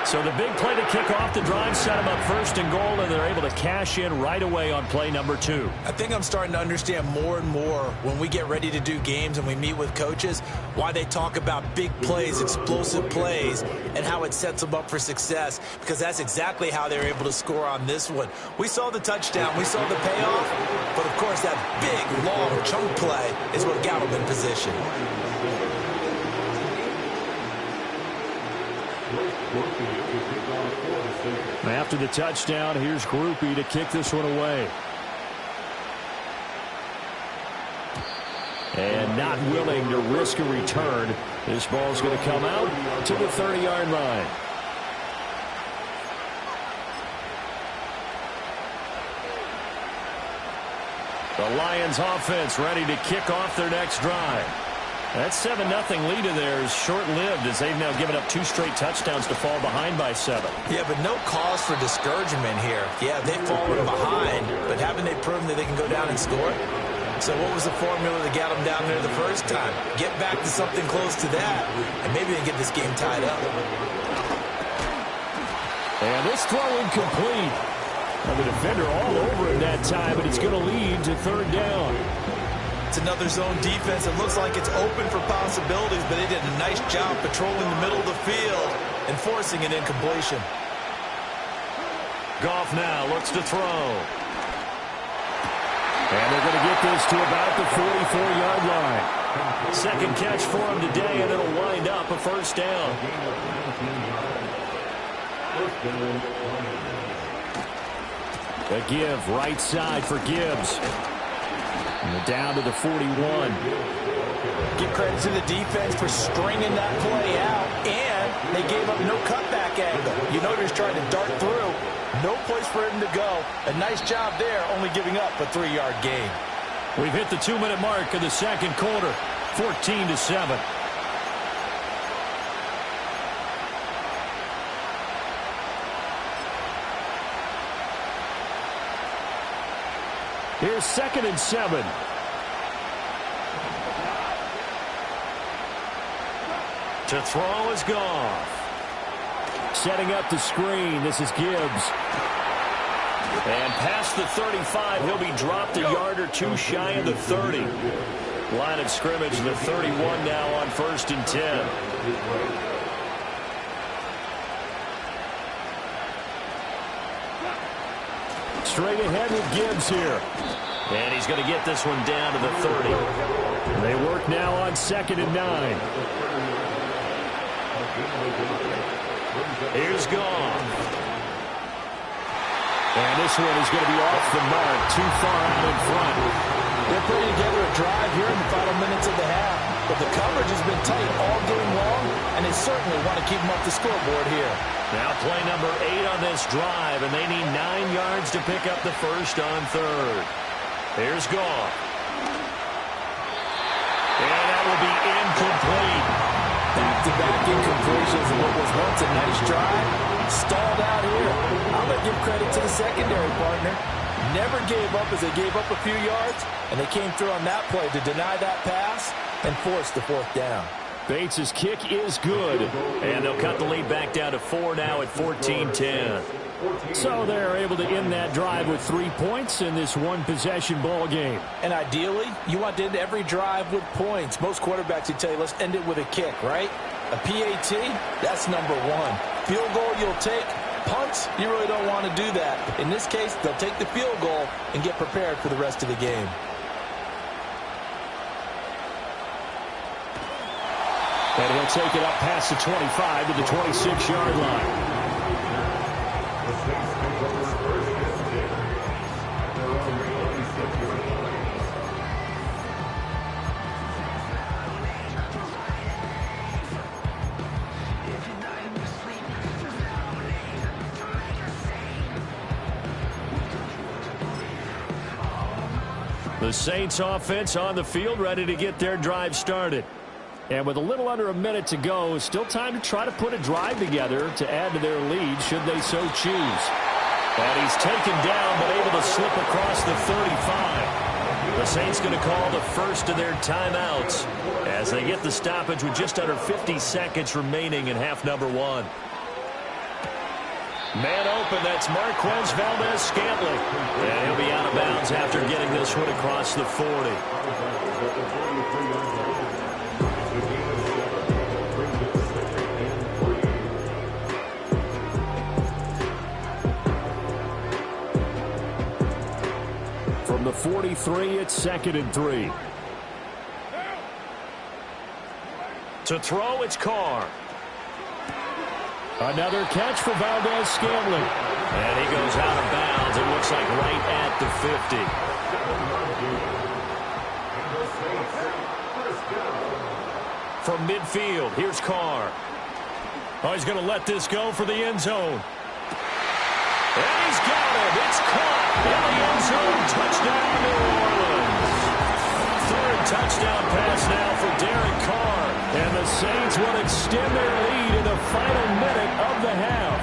So the big play to kick off the drive set them up 1st and goal, and they're able to cash in right away on play number 2. I think I'm starting to understand more and more when we get ready to do games and we meet with coaches why they talk about big plays, explosive plays, and how it sets them up for success, because that's exactly how they're able to score on this one. We saw the touchdown, we saw the payoff, but of course that big, long chunk play is what got them in position. After the touchdown, here's Groupie to kick this one away. And not willing to risk a return. This ball's going to come out to the 30-yard line. The Lions offense ready to kick off their next drive. That 7-0 lead of theirs short-lived as they've now given up 2 straight touchdowns to fall behind by 7. Yeah, but no cause for discouragement here. Yeah, they've fallen behind, but haven't they proven that they can go down and score? So what was the formula that got them down there the first time? Get back to something close to that, and maybe they get this game tied up. And this throw incomplete. Well, the defender all over him that time, but it's going to lead to 3rd down. It's another zone defense. It looks like it's open for possibilities, but they did a nice job patrolling the middle of the field and forcing an incompletion. Goff now looks to throw. And they're going to get this to about the 44-yard line. Second catch for him today, and it'll wind up a 1st down. The give, right side for Gibbs. And down to the 41. Give credit to the defense for stringing that play out, and they gave up no cutback angle. You know he was trying to dart through. No place for him to go. A nice job there, only giving up a 3-yard gain. We've hit the 2-minute mark of the second quarter, 14-7. Here's 2nd and 7. To throw is Goff. Setting up the screen. This is Gibbs. And past the 35, he'll be dropped a yard or two shy of the 30. Line of scrimmage, the 31 now on 1st and 10. Straight ahead with Gibbs here. And he's going to get this one down to the 30. They work now on 2nd and 9. Here's Goff. And this one is going to be off the mark, too far out in front. They're putting together a drive here in the final minutes of the half. But the coverage has been tight all game long, and they certainly want to keep them off the scoreboard here. Now play number 8 on this drive, and they need 9 yards to pick up the first on 3rd. Here's Goff. And that will be incomplete. Back-to-back incompletions of what was once a nice drive. Stalled out here. I'm going to give credit to the secondary partner. Never gave up as they gave up a few yards, and they came through on that play to deny that pass and force the 4th down. Bates' kick is good. And they'll cut the lead back down to 4 now at 14-10. So they're able to end that drive with 3 points in this one-possession ball game. And ideally, you want to end every drive with points. Most quarterbacks would tell you, let's end it with a kick, right? A PAT, that's number 1. Field goal you'll take. Punts, you really don't want to do that. In this case, they'll take the field goal and get prepared for the rest of the game. And he'll take it up past the 25 to the 26-yard line. The Saints offense on the field, ready to get their drive started. And with a little under a minute to go, still time to try to put a drive together to add to their lead should they so choose. And he's taken down but able to slip across the 35. The Saints going to call the first of their timeouts as they get the stoppage with just under 50 seconds remaining in half number 1. Man open, that's Marquez Valdes-Scantling. And he'll be out of bounds after getting this one across the 40. From the 43, it's 2nd and 3. To throw, it's Carr. Another catch for Valdes-Scantling. And he goes out of bounds. It looks like right at the 50. From midfield, here's Carr. Oh, he's going to let this go for the end zone. And he's got it. It's caught in the end zone. Touchdown, New Orleans. 3rd touchdown pass now for Derek Carr. And the Saints will extend their lead in the final minute of the half.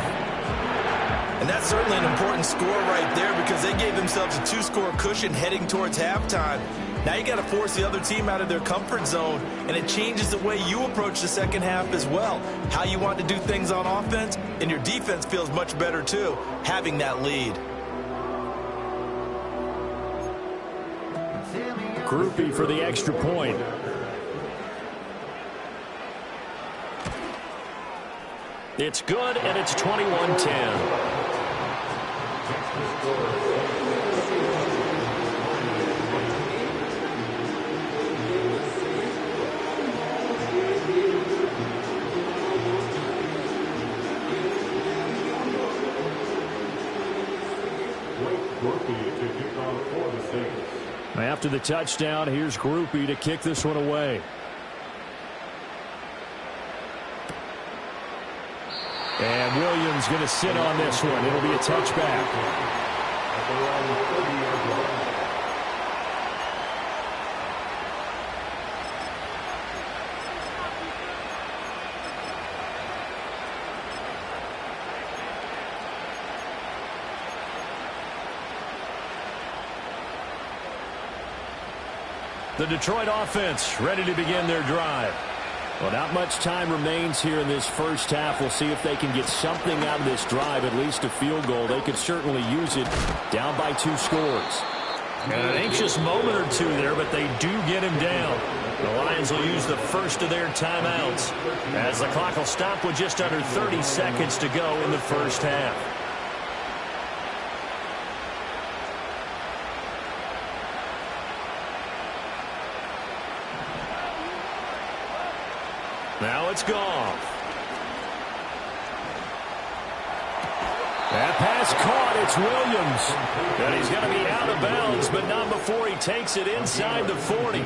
And that's certainly an important score right there because they gave themselves a 2-score cushion heading towards halftime. Now you got to force the other team out of their comfort zone, and it changes the way you approach the second half as well. How you want to do things on offense, and your defense feels much better too, having that lead. Groupie for the extra point. It's good, and it's 21-10. Groupie to kick off for the Saints. After the touchdown, here's Groupie to kick this one away. And Williams going to sit on this one. It'll be a touchback. At the line, 30-yard line. The Detroit offense ready to begin their drive. Well, not much time remains here in this first half. We'll see if they can get something out of this drive, at least a field goal. They could certainly use it down by 2 scores. And an anxious moment or two there, but they do get him down. The Lions will use the first of their timeouts as the clock will stop with just under 30 seconds to go in the first half. Now it's Goff. That pass caught. It's Williams. And he's going to be out of bounds, but not before he takes it inside the 40.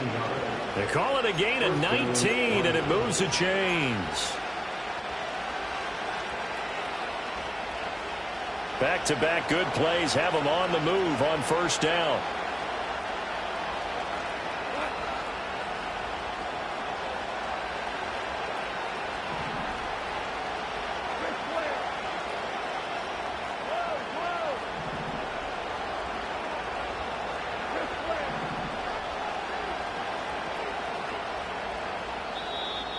They call it a gain of 19, and it moves the chains. Back-to-back good plays have them on the move on first down.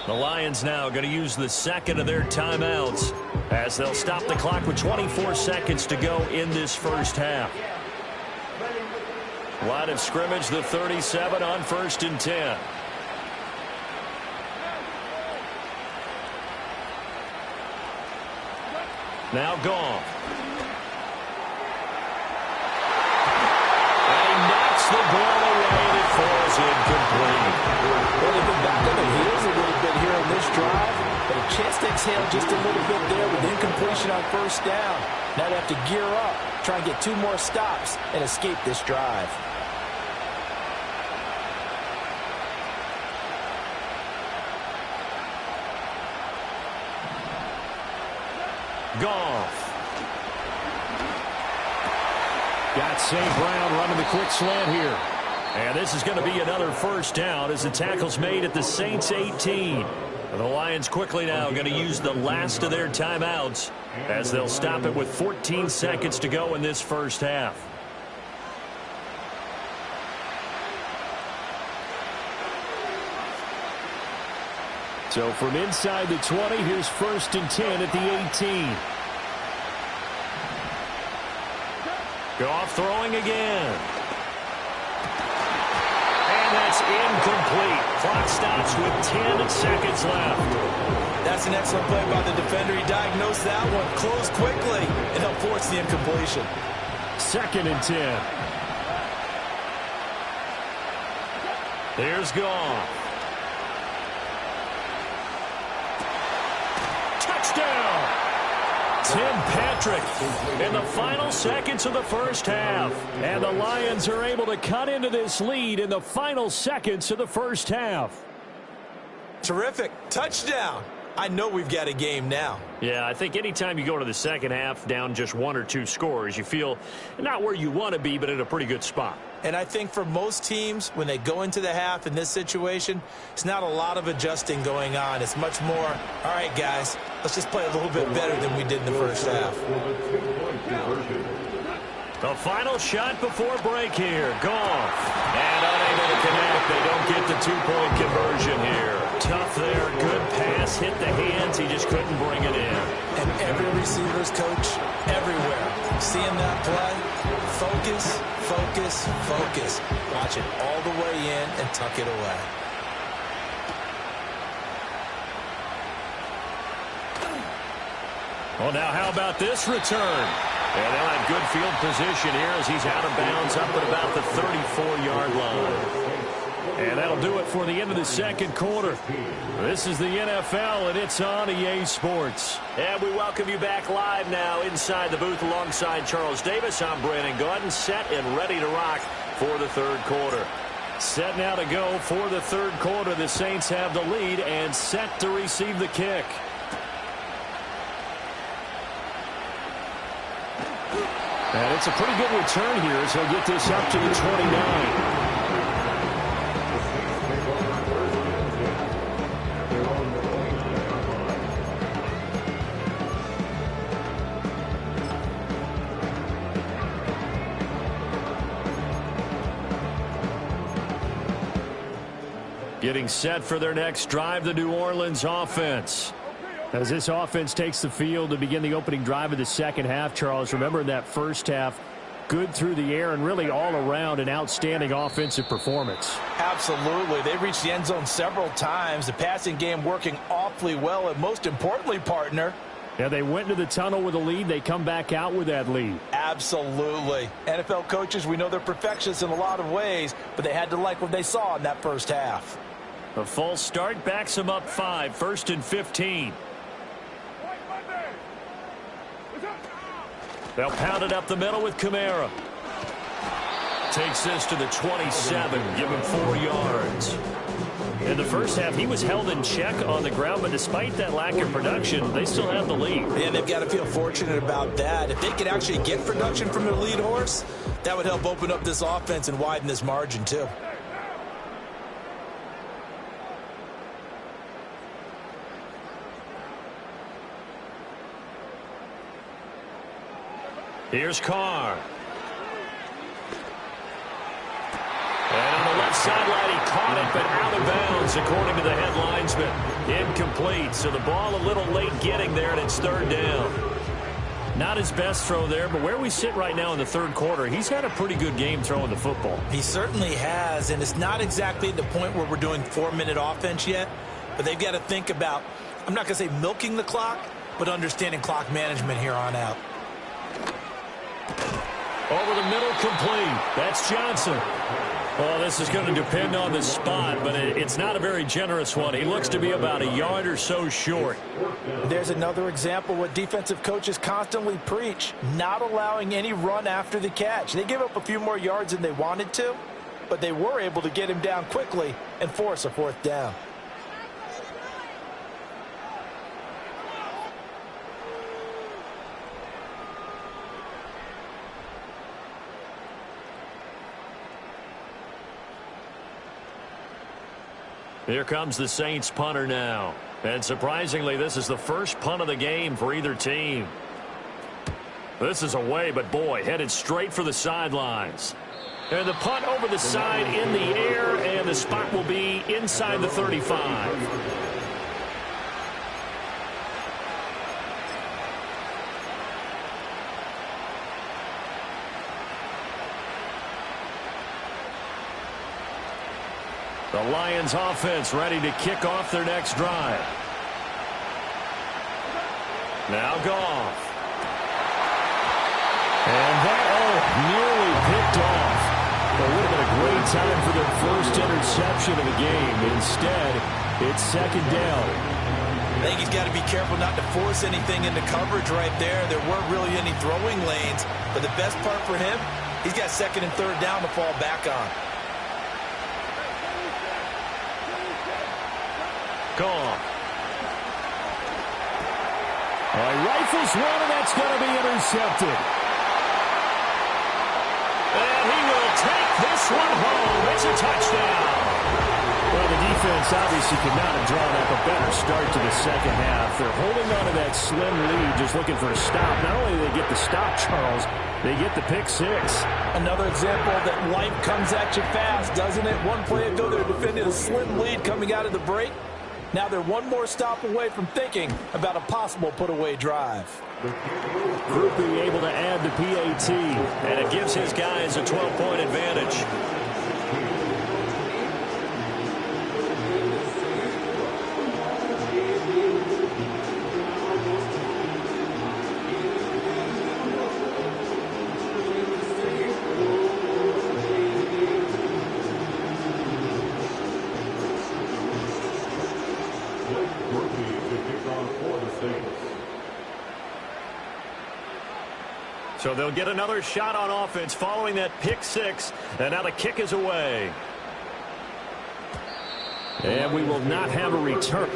The Lions now going to use the second of their timeouts as they'll stop the clock with 24 seconds to go in this first half. Line of scrimmage, the 37 on 1st and 10. Now Goff. And he knocks the ball away and it falls incomplete. Well, they've been back on their heels a little bit here in this drive, but a chance to exhale just a little bit there with incompletion on first down. Now they have to gear up, try and get 2 more stops and escape this drive. Goff. Got St. Brown running the quick slant here. And this is going to be another first down as the tackle's made at the Saints 18. The Lions quickly now going to use the last of their timeouts as they'll stop it with 14 seconds to go in this first half. So from inside the 20, here's 1st and 10 at the 18. Goff throwing again. And that's incomplete. Clock stops with 10 seconds left. That's an excellent play by the defender. He diagnosed that one, closed quickly, and helped force the incompletion. 2nd and 10. Here's Goff. Touchdown! Tim Patrick in the final seconds of the first half. And the Lions are able to cut into this lead in the final seconds of the first half. Terrific. Touchdown. I know we've got a game now. Yeah, I think anytime you go to the second half down just 1 or 2 scores, you feel not where you want to be, but in a pretty good spot. And I think for most teams, when they go into the half in this situation, it's not a lot of adjusting going on. It's much more, all right, guys, let's just play a little bit better than we did in the first half. The final shot before break here. Goff. And unable to connect. They don't get the 2-point conversion here. Tough there. Good pass. Hit the hands. He just couldn't bring it in. And every receiver's coach everywhere. Seeing that play, focus, focus, focus. Watch it all the way in and tuck it away. Well, now how about this return? And they'll have good field position here as he's out of bounds up at about the 34-yard line. And that'll do it for the end of the second quarter. This is the NFL, and it's on EA Sports. And we welcome you back live now inside the booth alongside Charles Davis. I'm Brandon Gaudin, set and ready to rock for the third quarter. Set now to go for the third quarter. The Saints have the lead and set to receive the kick. And it's a pretty good return here as he'll get this up to the 29. Getting set for their next drive, the New Orleans offense. As this offense takes the field to begin the opening drive of the second half, Charles, remember in that first half, good through the air and really all around an outstanding offensive performance. Absolutely. They reached the end zone several times. The passing game working awfully well, and most importantly, partner, yeah, they went into the tunnel with a lead. They come back out with that lead. Absolutely. NFL coaches, we know they're perfectionists in a lot of ways, but they had to like what they saw in that first half. A false start backs them up 5, 1st and 15. They'll pound it up the middle with Kamara. Takes this to the 27, give him 4 yards. In the first half, he was held in check on the ground, but despite that lack of production, they still have the lead. And they've got to feel fortunate about that. If they could actually get production from their lead horse, that would help open up this offense and widen this margin too. Here's Carr. And on the left sideline, he caught it, but out of bounds, according to the head linesman. Incomplete, so the ball a little late getting there, and it's third down. Not his best throw there, but where we sit right now in the third quarter, he's had a pretty good game throwing the football. He certainly has, and it's not exactly the point where we're doing 4-minute offense yet, but they've got to think about, I'm not going to say milking the clock, but understanding clock management here on out. Over the middle, complete. That's Johnson. Well, this is going to depend on the spot, but it's not a very generous one. He looks to be about a yard or so short. There's another example what defensive coaches constantly preach, not allowing any run after the catch. They gave up a few more yards than they wanted to, but they were able to get him down quickly and force a fourth down. Here comes the Saints punter now. And surprisingly, this is the first punt of the game for either team. This is away, but boy, headed straight for the sidelines. And the punt over the side in the air, and the spot will be inside the 35. The Lions offense ready to kick off their next drive. Now Goff. And that, nearly picked off. It would have been a great time for their first interception of the game. Instead, it's second down. I think he's got to be careful not to force anything into coverage right there. There weren't really any throwing lanes. But the best part for him, he's got second and third down to fall back on. Goff. Rifles one, and that's going to be intercepted. And he will take this one home. It's a touchdown. Well, the defense obviously could not have drawn up a better start to the second half. They're holding on to that slim lead, just looking for a stop. Not only do they get the stop, Charles, they get the pick six. Another example that life comes at you fast, doesn't it? One play ago, they were defending a slim lead coming out of the break. Now they're one more stop away from thinking about a possible put-away drive. Group being able to add the PAT, and it gives his guys a 12-point advantage. So they'll get another shot on offense following that pick six. And now the kick is away. And we will not have a return.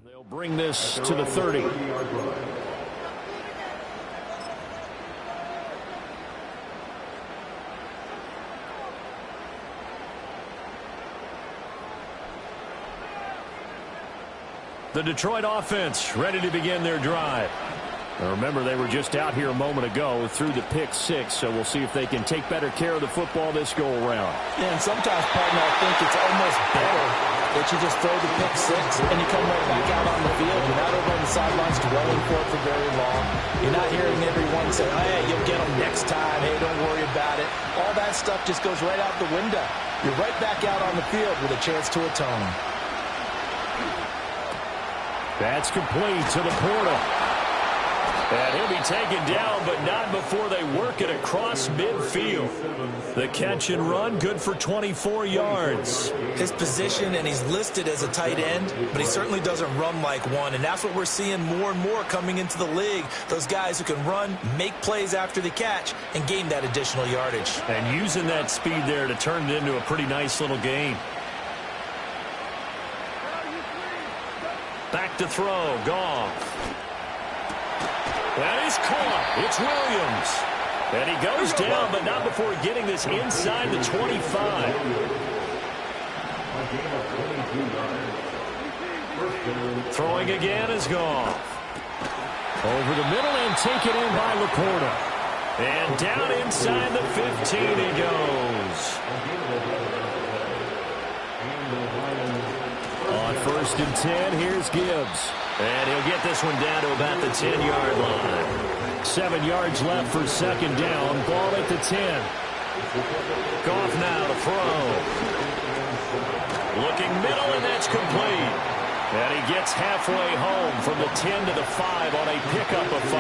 They'll bring this to the 30. The Detroit offense ready to begin their drive. Now remember, they were just out here a moment ago through the pick six, so we'll see if they can take better care of the football this go-around. Yeah, and sometimes, partner, I think it's almost better that you just throw the pick six and you come right back out on the field. You're not over on the sidelines dwelling for it for very long. You're not hearing everyone say, hey, you'll get them next time. Hey, don't worry about it. All that stuff just goes right out the window. You're right back out on the field with a chance to atone. That's complete to the Portal. And he'll be taken down, but not before they work it across midfield. The catch and run, good for 24 yards. His position, and he's listed as a tight end, but he certainly doesn't run like one, and that's what we're seeing more and more coming into the league. Those guys who can run, make plays after the catch, and gain that additional yardage. And using that speed there to turn it into a pretty nice little gain. Back to throw, Goff. That is caught. It's Williams. And he goes down, but not before getting this inside the 25. Throwing again is Goff. Over the middle and taken in by Laporta. And down inside the 15 he goes. On 1st and 10, here's Gibbs. And he'll get this one down to about the 10-yard line. 7 yards left for second down. Ball at the 10. Goff now to throw. Looking middle, and that's complete. And he gets halfway home from the 10 to the 5 on a pickup of 5.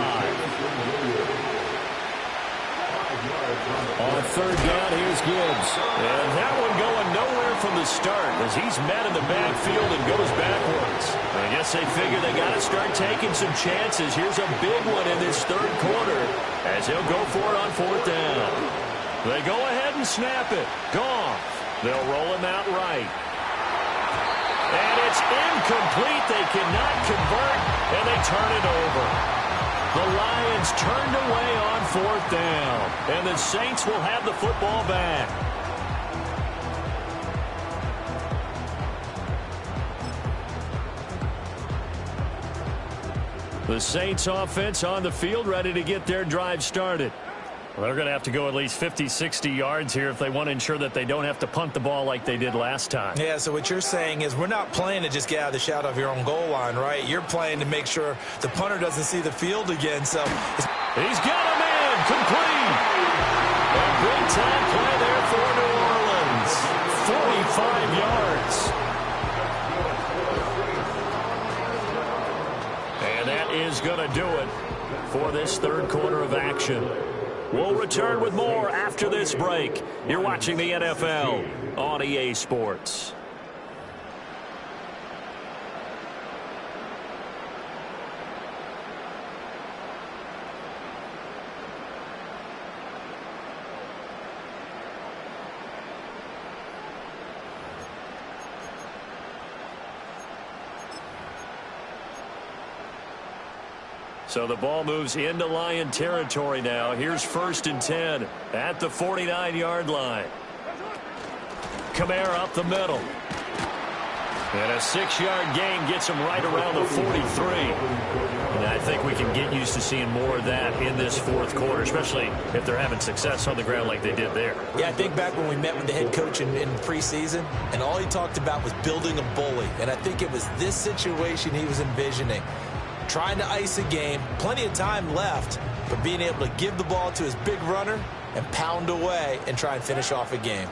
On 3rd down, here's Gibbs. And that one going nowhere from the start as he's met in the backfield and goes backwards. I guess they figure they got to start taking some chances. Here's a big one in this 3rd quarter as he'll go for it on 4th down. They go ahead and snap it. Goff. They'll roll him out right. And it's incomplete. They cannot convert, and they turn it over. The Lions turned away on 4th down, and the Saints will have the football back. The Saints offense on the field ready to get their drive started. Well, they're going to have to go at least 50, 60 yards here if they want to ensure that they don't have to punt the ball like they did last time. Yeah, so what you're saying is we're not playing to just get out of the shadow of your own goal line, right? You're playing to make sure the punter doesn't see the field again. So he's got him in, complete. A big time play there for New Orleans. 45 yards. And that is going to do it for this 3rd quarter of action. We'll return with more after this break. You're watching the NFL on EA Sports. So the ball moves into Lion territory now. Here's 1st and 10 at the 49-yard line. Kamara up the middle. And a 6-yard gain gets him right around the 43. And I think we can get used to seeing more of that in this fourth quarter, especially if they're having success on the ground like they did there. Yeah, I think back when we met with the head coach in preseason, and all he talked about was building a bully. And I think it was this situation he was envisioning. Trying to ice a game, plenty of time left, but being able to give the ball to his big runner and pound away and try and finish off a game.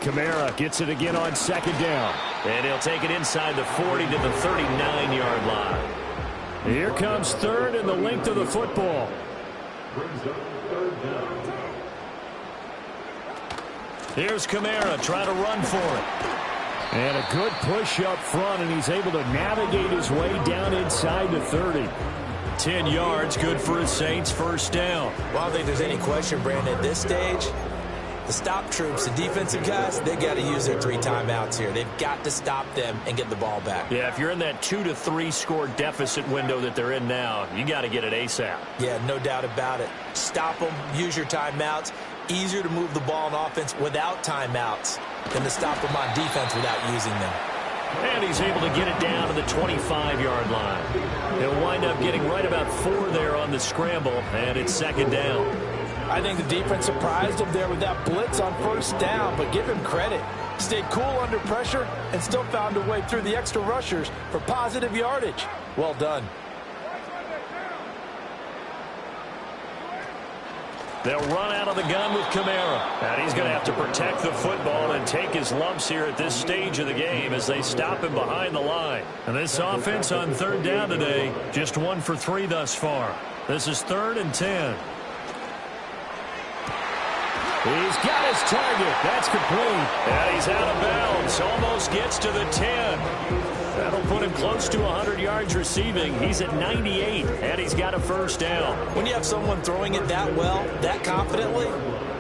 Kamara gets it again on second down. And he'll take it inside the 40 to the 39-yard line. Here comes third and the length of the football. Brings up third down. Here's Kamara trying to run for it. And a good push up front, and he's able to navigate his way down inside the 30. 10 yards, good for his Saints, first down. Well, I don't think there's any question, Brandon, at this stage. The stop troops, the defensive guys, they got to use their 3 timeouts here. They've got to stop them and get the ball back. Yeah, if you're in that 2 to 3 score deficit window that they're in now, you got to get it ASAP. Yeah, no doubt about it. Stop them, use your timeouts. Easier to move the ball on offense without timeouts than to stop them on defense without using them. And he's able to get it down to the 25-yard line. He'll wind up getting right about 4 there on the scramble, and it's second down. I think the defense surprised him there with that blitz on first down, but give him credit. Stayed cool under pressure and still found a way through the extra rushers for positive yardage. Well done. They'll run out of the gun with Kamara. And he's going to have to protect the football and take his lumps here at this stage of the game as they stop him behind the line. And this offense on third down today, just 1 for 3 thus far. This is 3rd and 10. He's got his target. That's complete. And he's out of bounds. Almost gets to the 10. That'll put him close to 100 yards receiving. He's at 98, and he's got a first down. When you have someone throwing it that well, that confidently,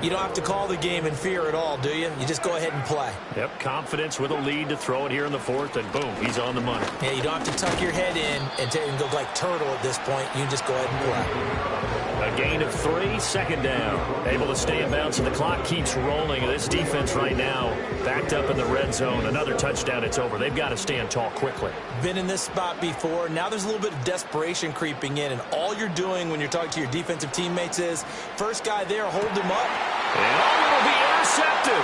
you don't have to call the game in fear at all, do you? You just go ahead and play. Yep, confidence with a lead to throw it here in the 4th, and boom, he's on the money. Yeah, you don't have to tuck your head in and go like turtle at this point. You just go ahead and play. A gain of 3, second down. Able to stay in bounds, and the clock keeps rolling. This defense right now backed up in the red zone. Another touchdown, it's over. They've got to stand tall quickly. Been in this spot before. Now there's a little bit of desperation creeping in, and all you're doing when you're talking to your defensive teammates is, first guy there, hold him up. And it'll be intercepted.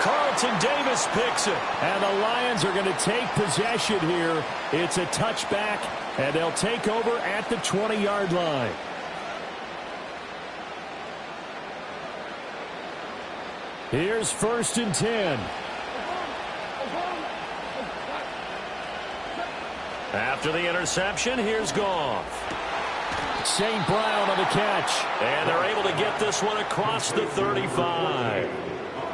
Carlton Davis picks it. And the Lions are going to take possession here. It's a touchback, and they'll take over at the 20-yard line. Here's 1st and 10. After the interception, here's Goff. St. Brown on the catch. And they're able to get this one across the 35.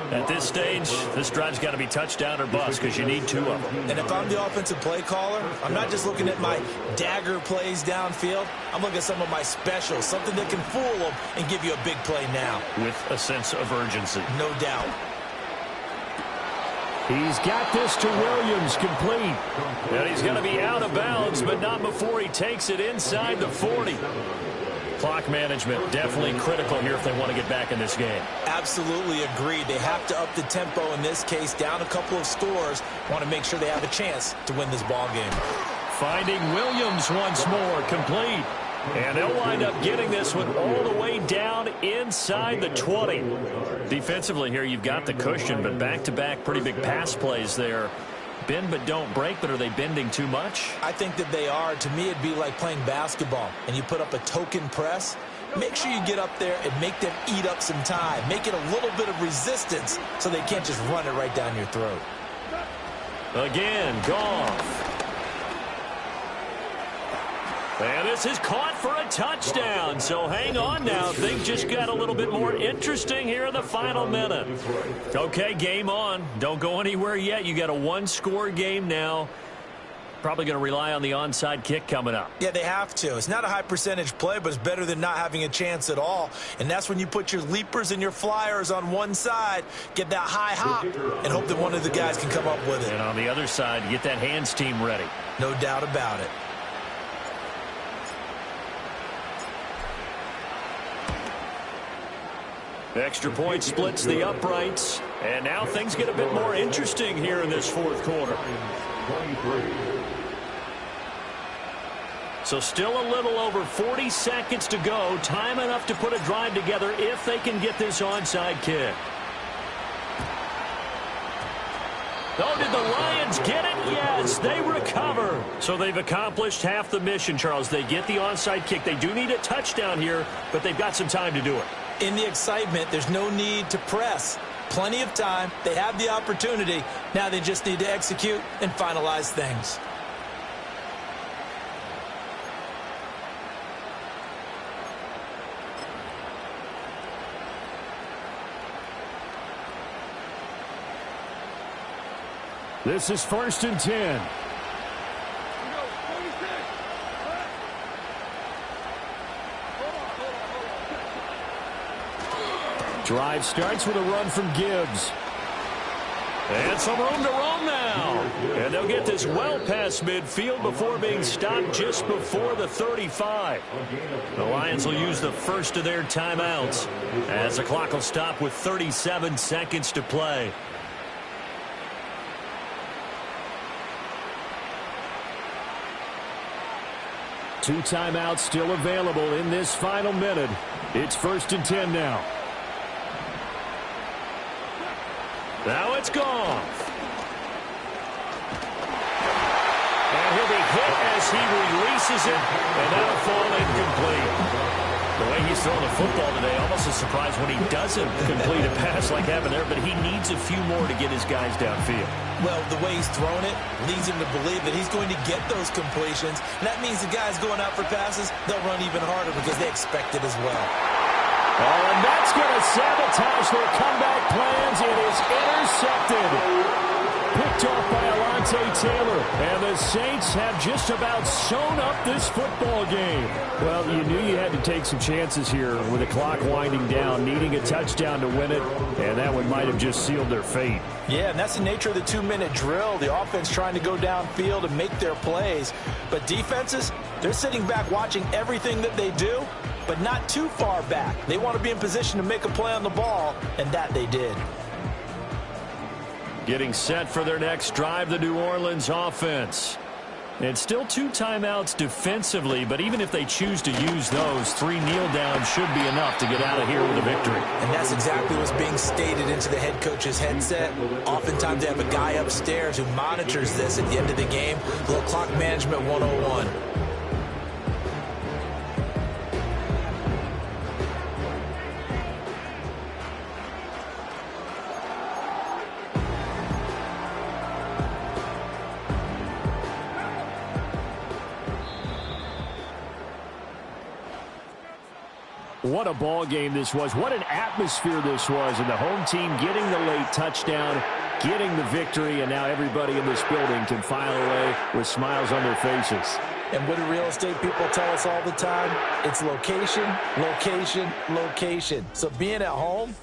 At this stage, this drive's got to be touchdown or bust because you need 2 of them. And if I'm the offensive play caller, I'm not just looking at my dagger plays downfield. I'm looking at some of my specials, something that can fool them and give you a big play now. With a sense of urgency. No doubt. He's got this to Williams, complete. And he's going to be out of bounds, but not before he takes it inside the 40. Clock management definitely critical here if they want to get back in this game. Absolutely agreed. They have to up the tempo in this case, down a couple of scores. Want to make sure they have a chance to win this ball game. Finding Williams once more, complete. And they'll wind up getting this one all the way down inside the 20. Defensively here, you've got the cushion, but back-to-back pretty big pass plays there. Bend but don't break, but are they bending too much? I think that they are. To me, it'd be like playing basketball, and you put up a token press. Make sure you get up there and make them eat up some time. Make it a little bit of resistance so they can't just run it right down your throat. Again, Goff. And this is caught for a touchdown. So hang on now. Things just got a little bit more interesting here in the final minute. Okay, game on. Don't go anywhere yet. You got a 1-score game now. Probably going to rely on the onside kick coming up. Yeah, they have to. It's not a high percentage play, but it's better than not having a chance at all. And that's when you put your leapers and your flyers on one side, get that high hop, and hope that one of the guys can come up with it. And on the other side, get that hands team ready. No doubt about it. Extra point splits the uprights. And now things get a bit more interesting here in this fourth quarter. 23. So still a little over 40 seconds to go. Time enough to put a drive together if they can get this onside kick. Oh, did the Lions get it? Yes, they recover. So they've accomplished half the mission, Charles. They get the onside kick. They do need a touchdown here, but they've got some time to do it. In the excitement, there's no need to press. Plenty of time. They have the opportunity. Now they just need to execute and finalize things. This is 1st and 10. Drive starts with a run from Gibbs. And some room to roam now. And they'll get this well past midfield before being stopped just before the 35. The Lions will use the first of their timeouts as the clock will stop with 37 seconds to play. Two timeouts still available in this final minute. It's 1st and 10 now. Now it's gone. And he'll be hit as he releases it, and that'll fall incomplete. The way he's throwing the football today, almost a surprise when he doesn't complete a pass like happened there, but he needs a few more to get his guys downfield. Well, the way he's thrown it leads him to believe that he's going to get those completions. And that means the guys going out for passes, they'll run even harder because they expect it as well. Oh, and that's going to sabotage their comeback plans. It is intercepted. Picked off by Alontae Taylor. And the Saints have just about sewn up this football game. Well, you knew you had to take some chances here with the clock winding down, needing a touchdown to win it, and that one might have just sealed their fate. Yeah, and that's the nature of the 2-minute drill. The offense trying to go downfield and make their plays. But defenses, they're sitting back watching everything that they do, but not too far back. They want to be in position to make a play on the ball, and that they did. Getting set for their next drive, the New Orleans offense. And still two timeouts defensively, but even if they choose to use those, 3 kneel downs should be enough to get out of here with a victory. And that's exactly what's being stated into the head coach's headset. Oftentimes they have a guy upstairs who monitors this at the end of the game. A little clock management 101. What a ball game this was. What an atmosphere this was. And the home team getting the late touchdown, getting the victory, and now everybody in this building can file away with smiles on their faces. And what do real estate people tell us all the time? It's location, location, location. So being at home,